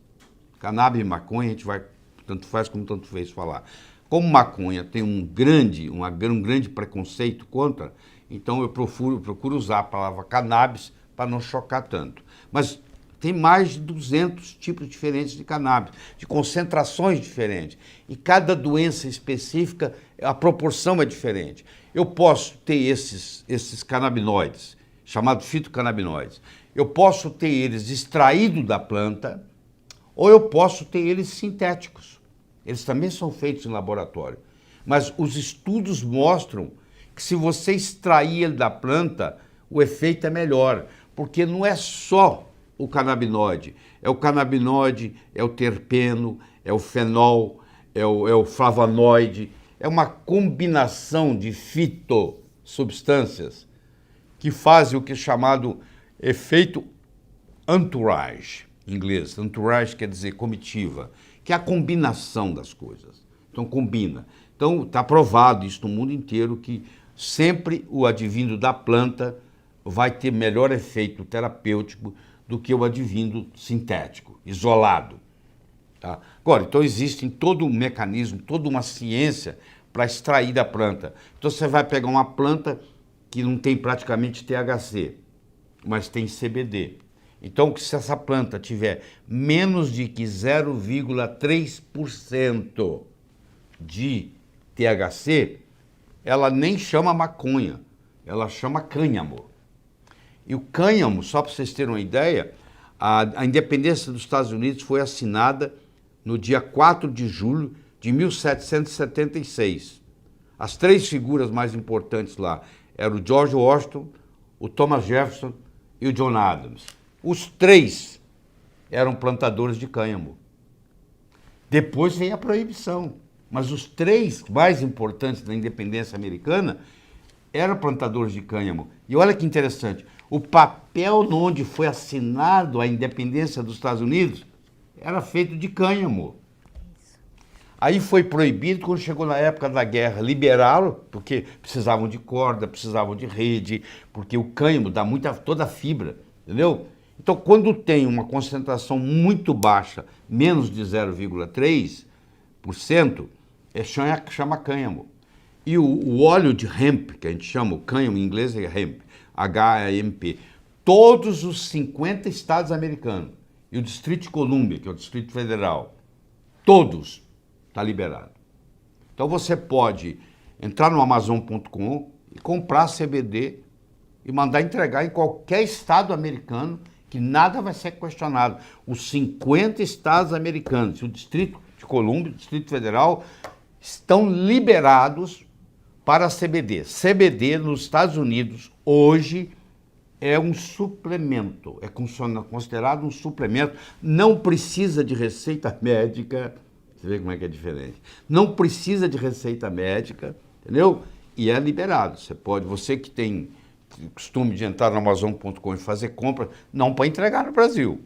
Cannabis e maconha, a gente vai, tanto faz como tanto fez falar. Como maconha tem um grande preconceito contra, então eu procuro usar a palavra cannabis para não chocar tanto. Mas tem mais de 200 tipos diferentes de cannabis, de concentrações diferentes. E cada doença específica, a proporção é diferente. Eu posso ter esses canabinoides, chamados fitocannabinoides. Eu posso ter eles extraídos da planta, ou eu posso ter eles sintéticos. Eles também são feitos em laboratório. Mas os estudos mostram que se você extrair ele da planta, o efeito é melhor. Porque não é só o canabinoide. É o canabinoide, é o terpeno, é o fenol, é o flavonoide. É uma combinação de fitossubstâncias que fazem o que é chamado efeito entourage, em inglês. Entourage quer dizer comitiva, que é a combinação das coisas. Então, combina. Então, está provado isso no mundo inteiro que sempre o advindo da planta vai ter melhor efeito terapêutico do que o advindo sintético, isolado. Tá? Agora, então existe todo um mecanismo, toda uma ciência para extrair da planta. Então você vai pegar uma planta que não tem praticamente THC, mas tem CBD. Então, se essa planta tiver menos de que 0,3% de THC, ela nem chama maconha, ela chama cânhamo. E o cânhamo, só para vocês terem uma ideia, a independência dos Estados Unidos foi assinada no dia 4 de julho de 1776. As 3 figuras mais importantes lá eram o George Washington, o Thomas Jefferson e o John Adams. Os 3 eram plantadores de cânhamo. Depois veio a proibição, mas os 3 mais importantes da independência americana eram plantadores de cânhamo. E olha que interessante, o papel onde foi assinado a independência dos Estados Unidos era feito de cânhamo. Aí foi proibido, quando chegou na época da guerra, liberaram, porque precisavam de corda, precisavam de rede, porque o cânhamo dá toda a fibra, entendeu? Então, quando tem uma concentração muito baixa, menos de 0,3%, chama cânhamo. E o óleo de hemp, que a gente chama, o cânhamo em inglês é hemp, H-E-M-P, todos os 50 estados americanos, e o Distrito de Colômbia, que é o Distrito Federal, todos está liberado. Então você pode entrar no Amazon.com e comprar CBD e mandar entregar em qualquer estado americano, que nada vai ser questionado. Os 50 estados americanos, o Distrito de Colômbia, o Distrito Federal, estão liberados para CBD. CBD nos Estados Unidos hoje é um suplemento, é considerado um suplemento, não precisa de receita médica, você vê como é que é diferente, não precisa de receita médica, entendeu? E é liberado, você que tem costume de entrar no Amazon.com e fazer compra, não para entregar no Brasil,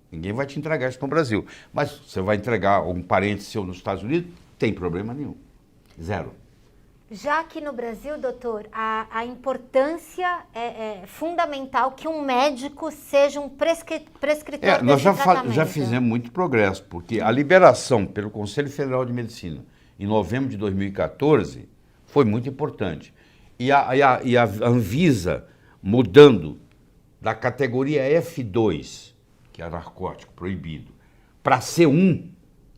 ninguém vai te entregar isso no Brasil, mas você vai entregar um parente seu nos Estados Unidos, tem problema nenhum, zero. Já aqui no Brasil, doutor, a importância é fundamental que um médico seja um prescritor Nós desse tratamento. já fizemos muito progresso, porque a liberação pelo Conselho Federal de Medicina em novembro de 2014 foi muito importante. E a Anvisa mudando da categoria F2, que é narcótico proibido, para C1,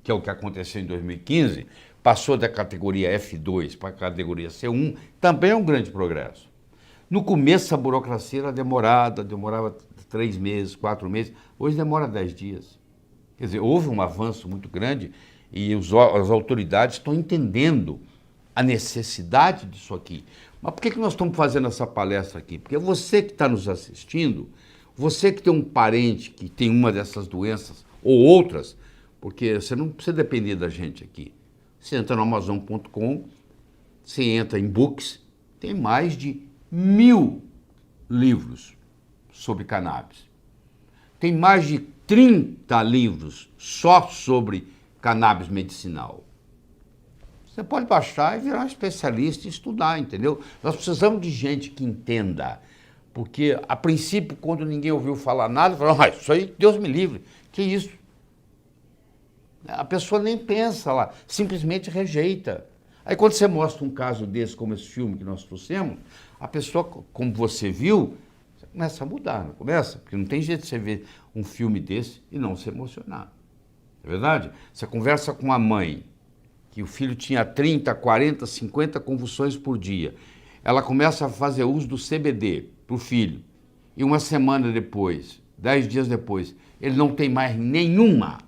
que é o que aconteceu em 2015, passou da categoria F2 para a categoria C1, também é um grande progresso. No começo a burocracia era demorada, demorava 3 meses, 4 meses, hoje demora 10 dias. Quer dizer, houve um avanço muito grande e as autoridades estão entendendo a necessidade disso aqui. Mas por que nós estamos fazendo essa palestra aqui? Porque você que está nos assistindo, você que tem um parente que tem uma dessas doenças ou outras, porque você não precisa depender da gente aqui. Você entra no Amazon.com, você entra em Books, tem mais de 1000 livros sobre cannabis. Tem mais de 30 livros só sobre cannabis medicinal. Você pode baixar e virar um especialista e estudar, entendeu? Nós precisamos de gente que entenda. Porque, a princípio, quando ninguém ouviu falar nada, falou, isso aí, Deus me livre. Que isso? A pessoa nem pensa lá, simplesmente rejeita. Aí quando você mostra um caso desse, como esse filme que nós trouxemos, a pessoa, como você viu, você começa a mudar, não começa? Porque não tem jeito de você ver um filme desse e não se emocionar. É verdade? Você conversa com a mãe, que o filho tinha 30, 40, 50 convulsões por dia. Ela começa a fazer uso do CBD para o filho. E uma semana depois, 10 dias depois, ele não tem mais nenhuma.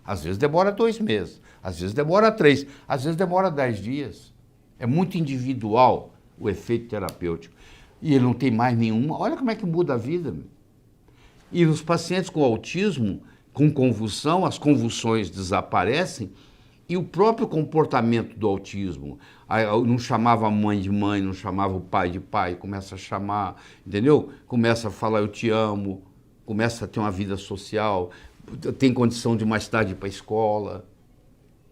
Às vezes demora 2 meses, às vezes demora 3, às vezes demora 10 dias. É muito individual o efeito terapêutico. E ele não tem mais nenhuma. Olha como é que muda a vida. E nos pacientes com autismo, com convulsão, as convulsões desaparecem e o próprio comportamento do autismo. Não chamava a mãe de mãe, não chamava o pai de pai, começa a chamar, entendeu? Começa a falar eu te amo, começa a ter uma vida social, tem condição de mais tarde ir para a escola.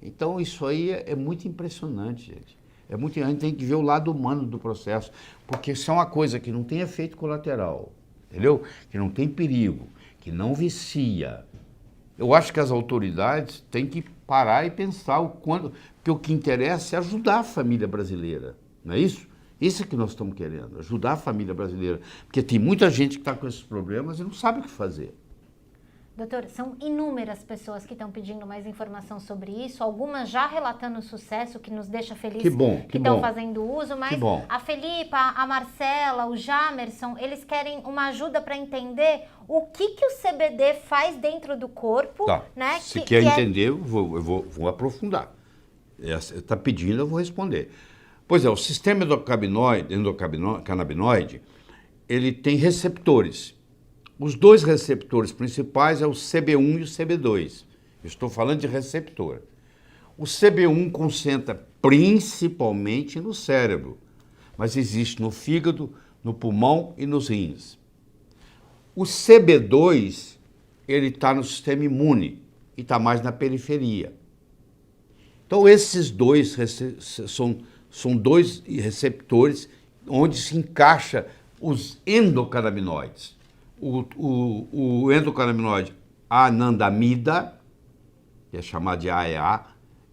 Então isso aí é muito impressionante, gente. A gente tem que ver o lado humano do processo, porque isso é uma coisa que não tem efeito colateral, entendeu? Que não tem perigo, que não vicia. Eu acho que as autoridades têm que parar e pensar porque o que interessa é ajudar a família brasileira, não é isso? Isso é que nós estamos querendo, ajudar a família brasileira, porque tem muita gente que está com esses problemas e não sabe o que fazer. Doutor, são inúmeras pessoas que estão pedindo mais informação sobre isso, algumas já relatando sucesso, que nos deixa felizes que estão fazendo uso, mas a Felipa, a Marcela, o Jamerson, eles querem uma ajuda para entender o que o CBD faz dentro do corpo. Tá. Né? Se quer entender, eu vou aprofundar. Está pedindo, eu vou responder. Pois é, o sistema endocannabinoide, ele tem receptores. Os 2 receptores principais é o CB1 e o CB2. Eu estou falando de receptor. O CB1 concentra principalmente no cérebro, mas existe no fígado, no pulmão e nos rins. O CB2, ele está no sistema imune e está mais na periferia. Então, esses 2 são 2 receptores onde se encaixa os endocannabinoides. O endocannabinoide anandamida, que é chamado de AEA,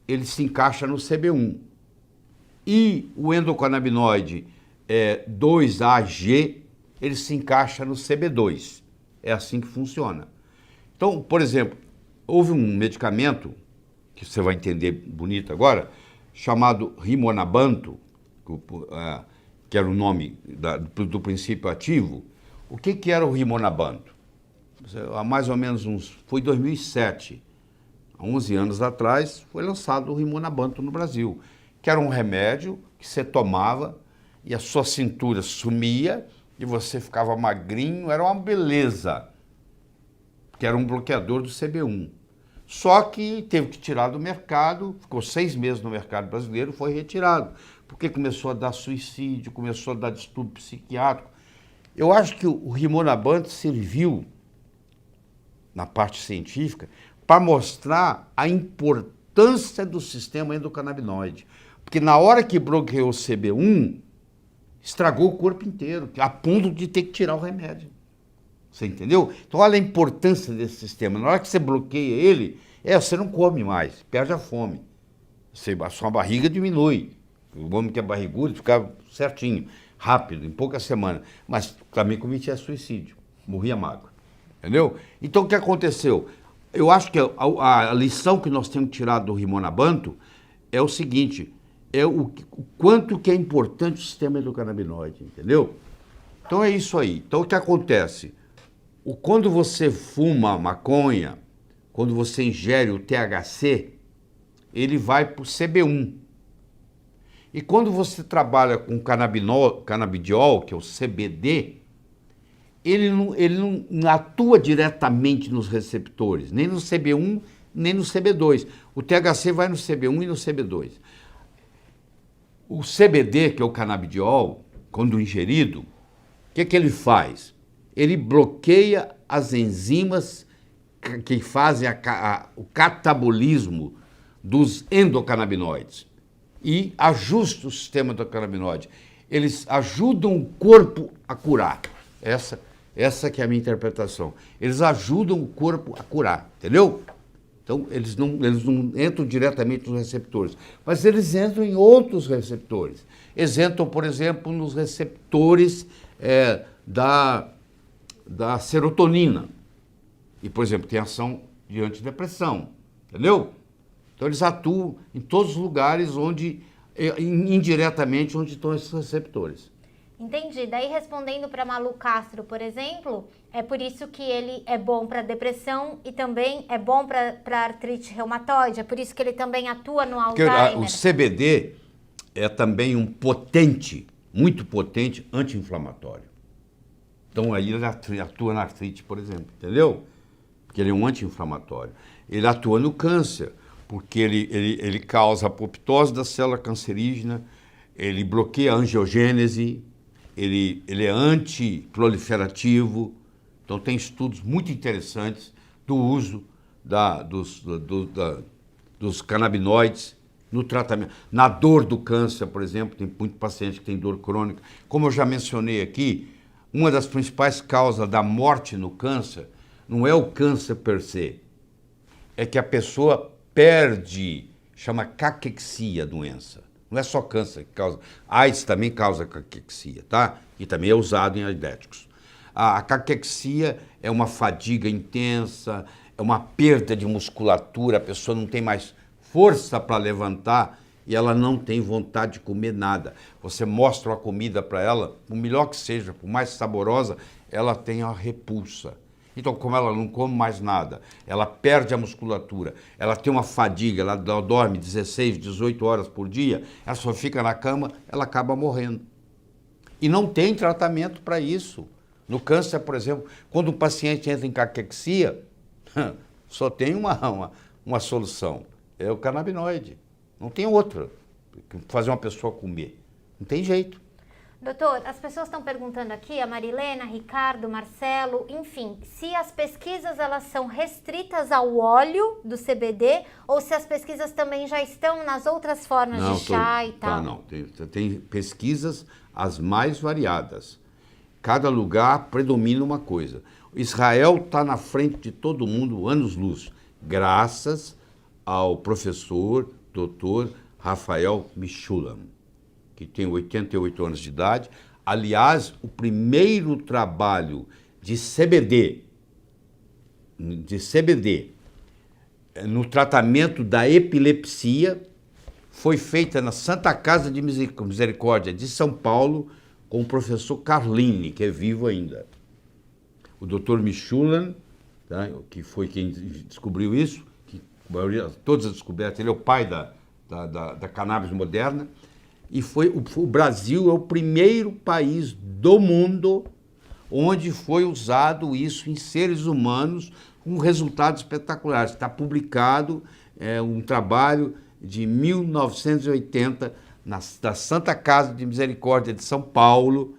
ele se encaixa no CB1. E o endocannabinoide 2-AG, ele se encaixa no CB2. É assim que funciona. Então, por exemplo, houve um medicamento, que você vai entender bonito agora, chamado Rimonabanto, que era o nome do princípio ativo. O que era o Rimonabanto? Há mais ou menos foi em 2007, há 11 anos atrás, foi lançado o Rimonabanto no Brasil, que era um remédio que você tomava e a sua cintura sumia e você ficava magrinho, era uma beleza, que era um bloqueador do CB1. Só que teve que tirar do mercado, ficou 6 meses no mercado brasileiro, foi retirado, porque começou a dar suicídio, começou a dar distúrbio psiquiátrico. Eu acho que o Rimonabanto serviu, na parte científica, para mostrar a importância do sistema endocannabinoide, Porque na hora que bloqueou o CB1, estragou o corpo inteiro, a ponto de ter que tirar o remédio. Você entendeu? Então olha a importância desse sistema. Na hora que você bloqueia ele, você não come mais, perde a fome. A sua barriga diminui. O homem que é barrigudo fica certinho, rápido, em poucas semanas. Mas também cometia suicídio, morria magro. Entendeu? Então o que aconteceu? Eu acho que a lição que nós temos tirado do Rimonabanto é o seguinte, é o quanto que é importante o sistema endocannabinoide, entendeu? Então é isso aí. Então o que acontece? Quando você fuma maconha, quando você ingere o THC, ele vai para o CB1. E quando você trabalha com canabidiol, que é o CBD, ele não atua diretamente nos receptores, nem no CB1, nem no CB2. O THC vai no CB1 e no CB2. O CBD, que é o canabidiol, quando ingerido, o que ele faz? Ele bloqueia as enzimas que fazem o catabolismo dos endocannabinoides e ajusta o sistema endocannabinoide. Eles ajudam o corpo a curar. Essa que é a minha interpretação. Eles ajudam o corpo a curar, entendeu? Então, eles não entram diretamente nos receptores, mas eles entram em outros receptores. Eles entram, por exemplo, nos receptores da serotonina. E, por exemplo, tem ação de antidepressão, entendeu? Então, eles atuam em todos os lugares onde, indiretamente, onde estão esses receptores. Entendi. Daí, respondendo para Malu Castro, por exemplo, é por isso que ele é bom para depressão e também é bom para artrite reumatoide, é por isso que ele também atua no Alzheimer. Porque o CBD é também um muito potente anti-inflamatório. Então aí ele atua na artrite, por exemplo, entendeu? Porque ele é um anti-inflamatório. Ele atua no câncer, porque ele causa a apoptose da célula cancerígena, ele bloqueia a angiogênese, ele é antiproliferativo. Então tem estudos muito interessantes do uso dos canabinoides no tratamento. Na dor do câncer, por exemplo, tem muito paciente que tem dor crônica. Como eu já mencionei aqui, uma das principais causas da morte no câncer não é o câncer per se, é que a pessoa perde, chama caquexia a doença. Não é só câncer que causa, AIDS também causa caquexia, tá? E também é usado em aidéticos. A caquexia é uma fadiga intensa, é uma perda de musculatura, a pessoa não tem mais força para levantar e ela não tem vontade de comer nada. Você mostra a comida para ela, por melhor que seja, por mais saborosa, ela tem a repulsa. Então, como ela não come mais nada, ela perde a musculatura, ela tem uma fadiga, ela dorme 16, 18 horas por dia, ela só fica na cama, ela acaba morrendo. E não tem tratamento para isso. No câncer, por exemplo, quando um paciente entra em caquexia, só tem uma solução, é o canabinoide. Não tem outra, fazer uma pessoa comer. Não tem jeito. Doutor, as pessoas estão perguntando aqui, a Marilena, Ricardo, Marcelo, enfim, se as pesquisas elas são restritas ao óleo do CBD ou se as pesquisas também já estão nas outras formas de chá e tal. Não, tem pesquisas as mais variadas. Cada lugar predomina uma coisa. Israel está na frente de todo mundo, anos-luz, graças ao professor, doutor Rafael Mishulam, que tem 88 anos de idade. Aliás, o primeiro trabalho de CBD no tratamento da epilepsia foi feita na Santa Casa de Misericórdia de São Paulo com o professor Carlini, que é vivo ainda. O doutor Mishulam, tá, que foi quem descobriu isso, que todas as descobertas, ele é o pai da cannabis moderna. E o Brasil é o primeiro país do mundo onde foi usado isso em seres humanos com resultados espetaculares. Está publicado um trabalho de 1980 da Santa Casa de Misericórdia de São Paulo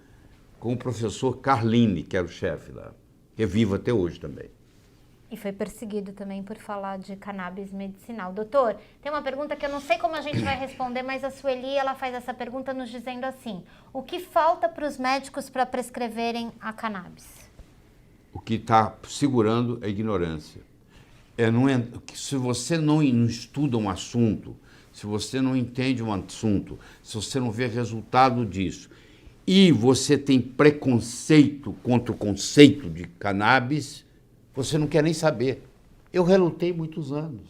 com o professor Carlini, que era o chefe lá, que é vivo até hoje também. E foi perseguido também por falar de cannabis medicinal. Doutor, tem uma pergunta que eu não sei como a gente vai responder, mas a Sueli, ela faz essa pergunta nos dizendo assim: o que falta para os médicos para prescreverem a cannabis? O que está segurando é a ignorância. Se você não estuda um assunto, se você não entende um assunto, se você não vê resultado disso, e você tem preconceito contra o conceito de cannabis, você não quer nem saber. Eu relutei muitos anos,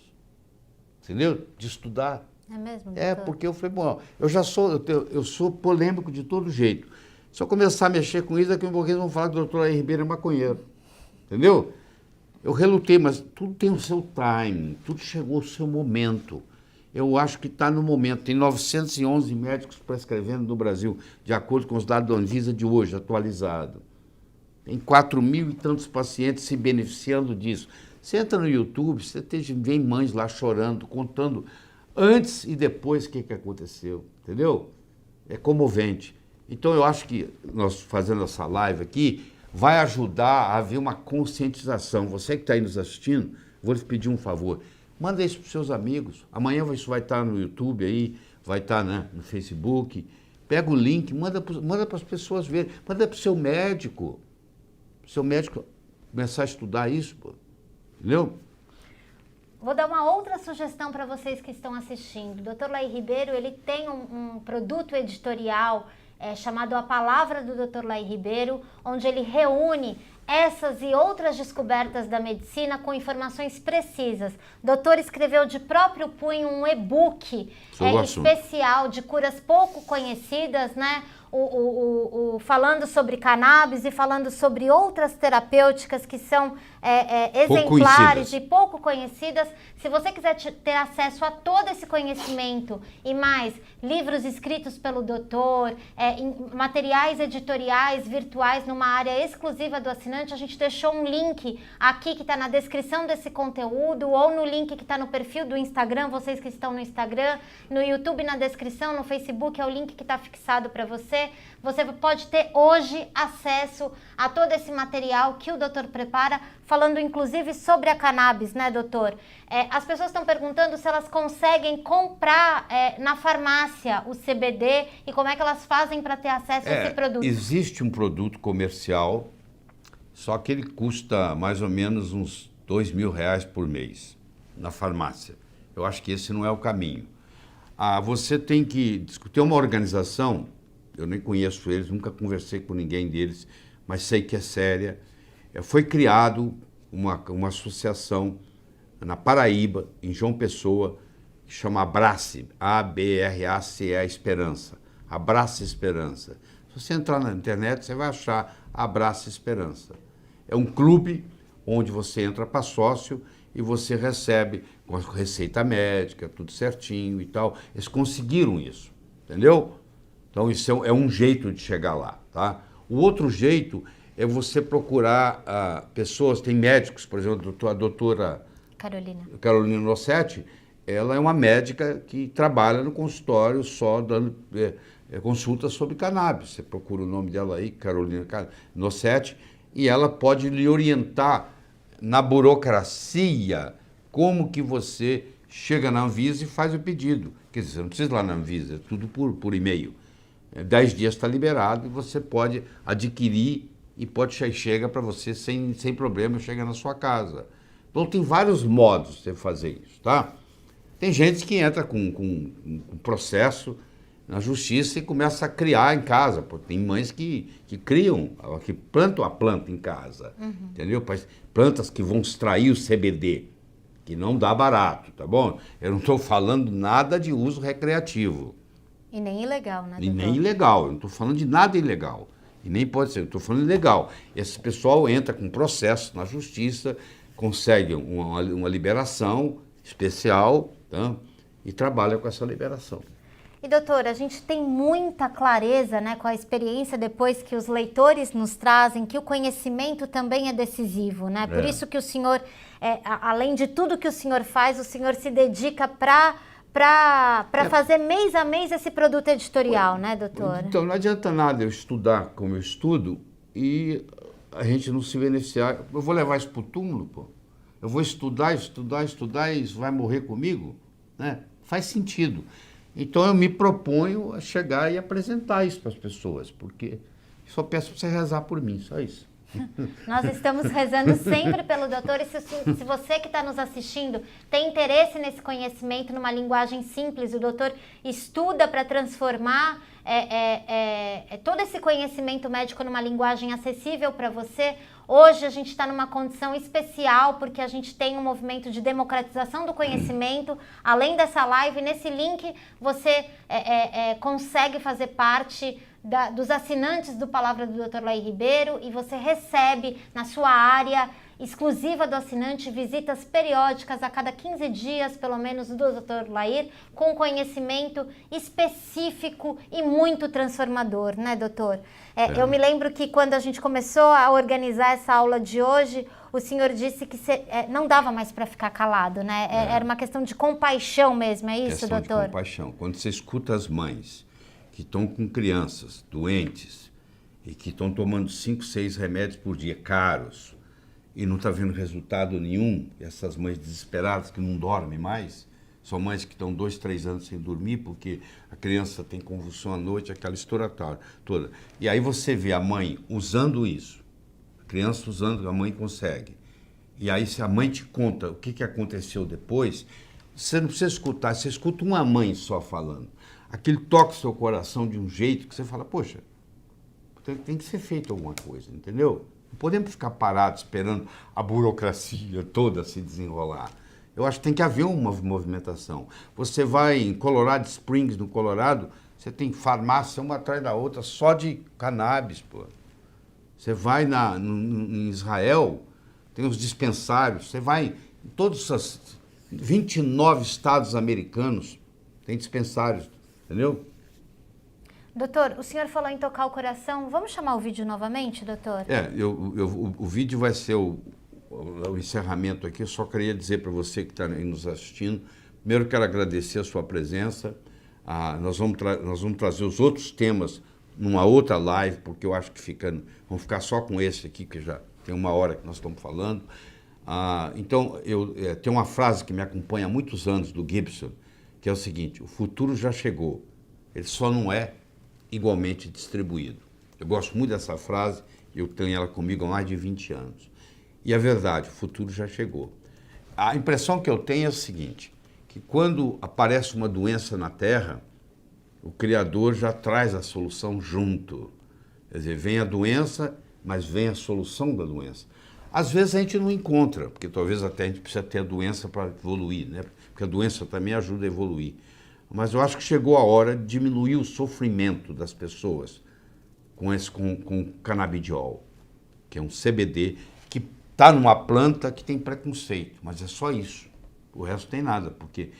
entendeu? De estudar. É mesmo, doutor? É, porque eu falei, bom, eu sou polêmico de todo jeito. Se eu começar a mexer com isso, daqui a pouquinho vão falar que o doutor Laí Ribeiro é maconheiro. Entendeu? Eu relutei, mas tudo tem o seu time, tudo chegou ao seu momento. Eu acho que está no momento. Tem 911 médicos prescrevendo no Brasil, de acordo com os dados da Anvisa de hoje, atualizado. Tem 4.000 e tantos pacientes se beneficiando disso. Você entra no YouTube, você vê mães lá chorando, contando antes e depois o que aconteceu, entendeu? É comovente. Então eu acho que nós fazendo essa live aqui vai ajudar a haver uma conscientização. Você que está aí nos assistindo, vou lhe pedir um favor. Manda isso para os seus amigos. Amanhã isso vai estar no YouTube aí, vai estar, né, no Facebook. Pega o link, manda para as pessoas verem. Manda para o seu médico. Seu médico começar a estudar isso, pô. Entendeu? Vou dar uma outra sugestão para vocês que estão assistindo. O Dr. Laí Ribeiro, ele tem um produto editorial chamado A Palavra do Dr. Laí Ribeiro, onde ele reúne essas e outras descobertas da medicina com informações precisas. O doutor escreveu de próprio punho um e-book especial de curas pouco conhecidas, né? Falando sobre cannabis e falando sobre outras terapêuticas que são exemplares e pouco conhecidas. Se você quiser ter acesso a todo esse conhecimento e mais livros escritos pelo doutor, materiais editoriais virtuais numa área exclusiva do assinante, a gente deixou um link aqui que está na descrição desse conteúdo ou no link que está no perfil do Instagram, vocês que estão no Instagram, no YouTube na descrição, no Facebook é o link que está fixado para você. Você pode ter hoje acesso a todo esse material que o doutor prepara, falando inclusive sobre a cannabis, né, doutor? As pessoas estão perguntando se elas conseguem comprar na farmácia o CBD e como é que elas fazem para ter acesso a esse produto. Existe um produto comercial, só que ele custa mais ou menos uns R$2.000 por mês na farmácia. Eu acho que esse não é o caminho. Você tem que discutir uma organização. Eu nem conheço eles, nunca conversei com ninguém deles, mas sei que é séria. Foi criado uma associação na Paraíba, em João Pessoa, que chama Abrace, A-B-R-A-C-E, Esperança. Abrace Esperança. Se você entrar na internet, você vai achar Abrace Esperança. É um clube onde você entra para sócio e você recebe com a receita médica, tudo certinho e tal. Eles conseguiram isso, entendeu? Então, isso é um jeito de chegar lá, tá? O outro jeito é você procurar pessoas, tem médicos, por exemplo, a doutora Carolina Rossetti, ela é uma médica que trabalha no consultório só dando consultas sobre cannabis. Você procura o nome dela aí, Carolina Rossetti, e ela pode lhe orientar na burocracia como que você chega na Anvisa e faz o pedido. Quer dizer, você não precisa ir lá na Anvisa, é tudo por e-mail. 10 dias está liberado e você pode adquirir e chega para você sem problema, chega na sua casa. Então tem vários modos de você fazer isso, tá? Tem gente que entra com processo na justiça e começa a criar em casa. Tem mães que criam, que plantam a planta em casa, entendeu? Plantas que vão extrair o CBD, que não dá barato, tá bom? Eu não estou falando nada de uso recreativo. E nem ilegal, né, doutor? E nem ilegal, eu não estou falando de nada ilegal. E nem pode ser, eu estou falando ilegal. Esse pessoal entra com processo na justiça, consegue uma liberação especial, tá? E trabalha com essa liberação. E, doutor, a gente tem muita clareza, né, com a experiência depois que os leitores nos trazem, que o conhecimento também é decisivo, né? Por isso que o senhor, além de tudo que o senhor faz, o senhor se dedica para fazer mês a mês esse produto editorial, né, doutor? Então, não adianta nada eu estudar como eu estudo e a gente não se beneficiar. Eu vou levar isso para o túmulo, pô. Eu vou estudar e isso vai morrer comigo? Né? Faz sentido. Então eu me proponho a chegar e apresentar isso para as pessoas, porque só peço para você rezar por mim, só isso. Nós estamos rezando sempre pelo doutor e se você que está nos assistindo tem interesse nesse conhecimento, numa linguagem simples, o doutor estuda para transformar todo esse conhecimento médico numa linguagem acessível para você. Hoje a gente está numa condição especial porque a gente tem um movimento de democratização do conhecimento. Além dessa live, nesse link você consegue fazer parte dos assinantes do Palavra do Dr. Lair Ribeiro e você recebe na sua área exclusiva do assinante visitas periódicas a cada 15 dias, pelo menos, do Dr. Lair, com conhecimento específico e muito transformador, né, doutor? Eu me lembro que quando a gente começou a organizar essa aula de hoje, o senhor disse que não dava mais para ficar calado, né? Era uma questão de compaixão mesmo, é isso, doutor? Questão de compaixão. Quando você escuta as mães que estão com crianças doentes e que estão tomando 5, 6 remédios por dia, caros, e não está vendo resultado nenhum, e essas mães desesperadas que não dormem mais, são mães que estão 2, 3 anos sem dormir porque a criança tem convulsão à noite, aquela história toda. E aí você vê a mãe usando isso, a criança usando, a mãe consegue. E aí se a mãe te conta o que aconteceu depois, você não precisa escutar, você escuta uma mãe só falando. Aquilo toca o seu coração de um jeito que você fala, poxa, tem que ser feito alguma coisa, entendeu? Não podemos ficar parados esperando a burocracia toda se desenrolar. Eu acho que tem que haver uma movimentação. Você vai em Colorado Springs, no Colorado, você tem farmácia uma atrás da outra só de cannabis, pô. Você vai em Israel, tem os dispensários. Você vai em todos os 29 estados americanos, tem dispensários. Entendeu? Doutor, o senhor falou em tocar o coração. Vamos chamar o vídeo novamente, doutor? O vídeo vai ser o encerramento aqui. Eu só queria dizer para você que está aí nos assistindo, primeiro quero agradecer a sua presença. Nós vamos trazer os outros temas numa outra live, porque eu acho que vamos ficar só com esse aqui, que já tem 1 hora que nós estamos falando. Então, tem uma frase que me acompanha há muitos anos, do Gibson, que é o seguinte: o futuro já chegou, ele só não é igualmente distribuído. Eu gosto muito dessa frase, eu tenho ela comigo há mais de 20 anos. E é verdade, o futuro já chegou. A impressão que eu tenho é o seguinte, que quando aparece uma doença na Terra, o Criador já traz a solução junto. Quer dizer, vem a doença, mas vem a solução da doença. Às vezes a gente não encontra, porque talvez até a gente precisa ter a doença para evoluir, né? Porque a doença também ajuda a evoluir. Mas eu acho que chegou a hora de diminuir o sofrimento das pessoas com canabidiol, que é um CBD, que está numa planta que tem preconceito, mas é só isso. O resto tem nada, porque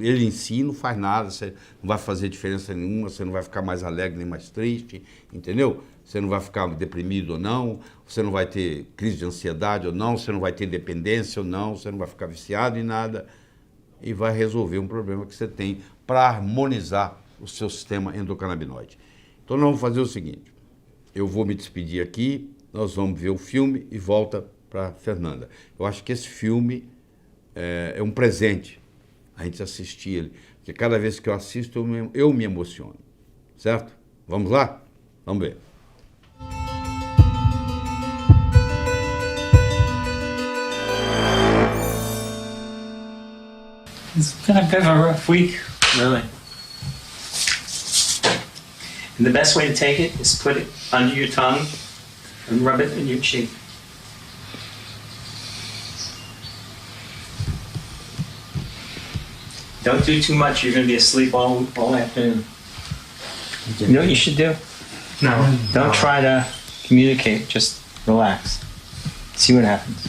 ele em si não faz nada, você não vai fazer diferença nenhuma, você não vai ficar mais alegre nem mais triste, entendeu? Você não vai ficar deprimido ou não, você não vai ter crise de ansiedade ou não, você não vai ter dependência ou não, você não vai ficar viciado em nada e vai resolver um problema que você tem para harmonizar o seu sistema endocannabinoide. Então nós vamos fazer o seguinte, eu vou me despedir aqui, nós vamos ver o filme e volta para Fernanda. Eu acho que esse filme é um presente a gente assistir ele, porque cada vez que eu assisto eu me emociono, certo? Vamos lá? Vamos ver. It's been a bit of a rough week, really. And the best way to take it is put it under your tongue and rub it in your cheek. Don't do too much, you're going to be asleep all afternoon. You know what you should do? No. Don't try to communicate, just relax. See what happens.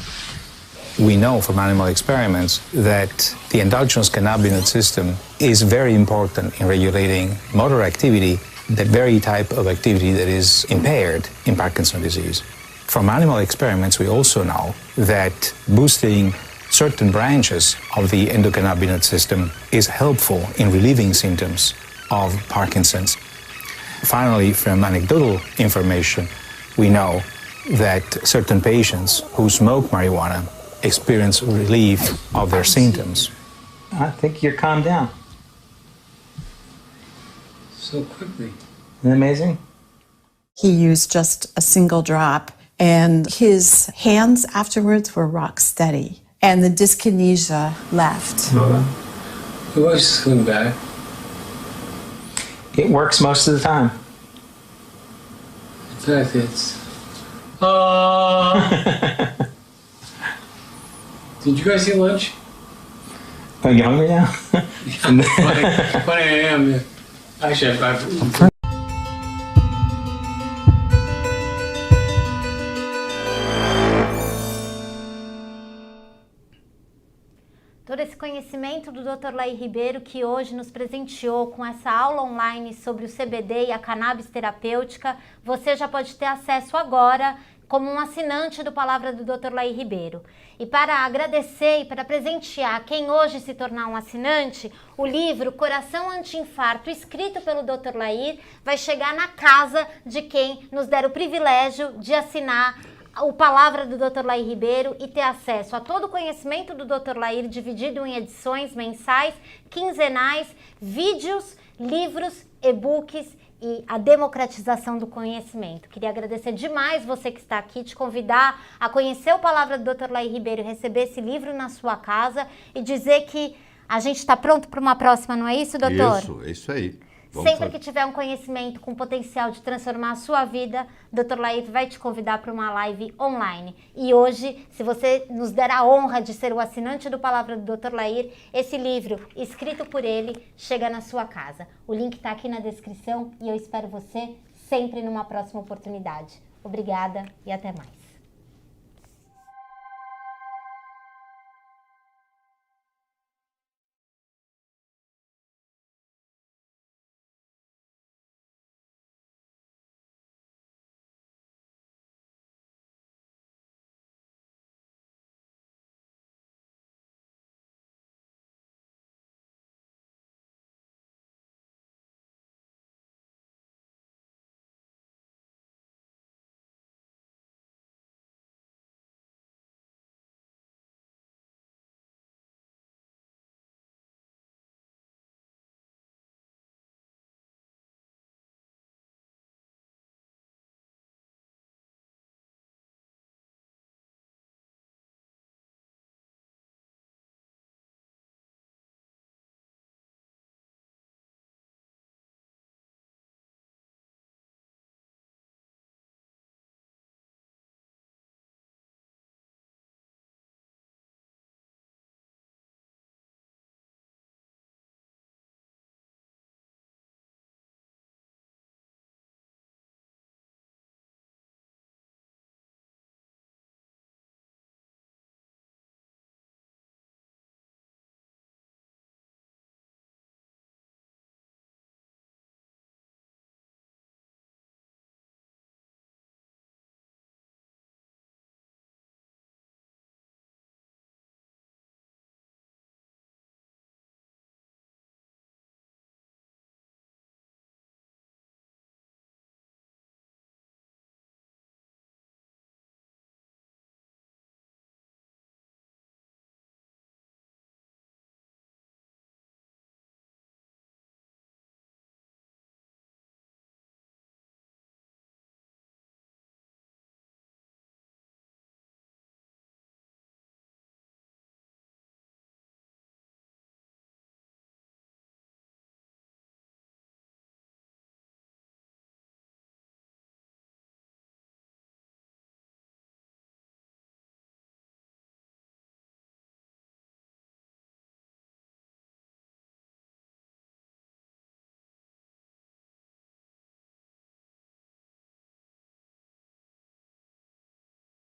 We know from animal experiments that the endogenous cannabinoid system is very important in regulating motor activity, the very type of activity that is impaired in Parkinson's disease. From animal experiments, we also know that boosting certain branches of the endocannabinoid system is helpful in relieving symptoms of Parkinson's. Finally, from anecdotal information, we know that certain patients who smoke marijuana experience relief of their symptoms. I think you're calmed down. So quickly. Isn't that amazing? He used just a single drop, and his hands afterwards were rock steady, and the dyskinesia left. The voice is coming back. It works most of the time. In fact, it's. Did you guys eat lunch? Are you hungry now? Funny I am. Actually, I've Todo esse conhecimento do Dr. Laí Ribeiro, que hoje nos presenteou com essa aula online sobre o CBD e a cannabis terapêutica, você já pode ter acesso agora como um assinante do Palavra do Dr. Laí Ribeiro. E para agradecer e para presentear quem hoje se tornar um assinante, o livro Coração Anti-Infarto, escrito pelo Dr. Laí, vai chegar na casa de quem nos der o privilégio de assinar o Palavra do Dr. Laí Ribeiro e ter acesso a todo o conhecimento do Dr. Laí dividido em edições mensais, quinzenais, vídeos, livros, e-books e a democratização do conhecimento. Queria agradecer demais você que está aqui, te convidar a conhecer o Palavra do Dr. Laí Ribeiro e receber esse livro na sua casa e dizer que a gente está pronto para uma próxima, não é isso, doutor? Isso, é isso aí. Vamos Sempre fazer. que tiver um conhecimento com potencial de transformar a sua vida, Dr. Laí vai te convidar para uma live online. E hoje, se você nos der a honra de ser o assinante do Palavra do Dr. Laí, esse livro, escrito por ele, chega na sua casa. O link está aqui na descrição e eu espero você sempre numa próxima oportunidade. Obrigada e até mais.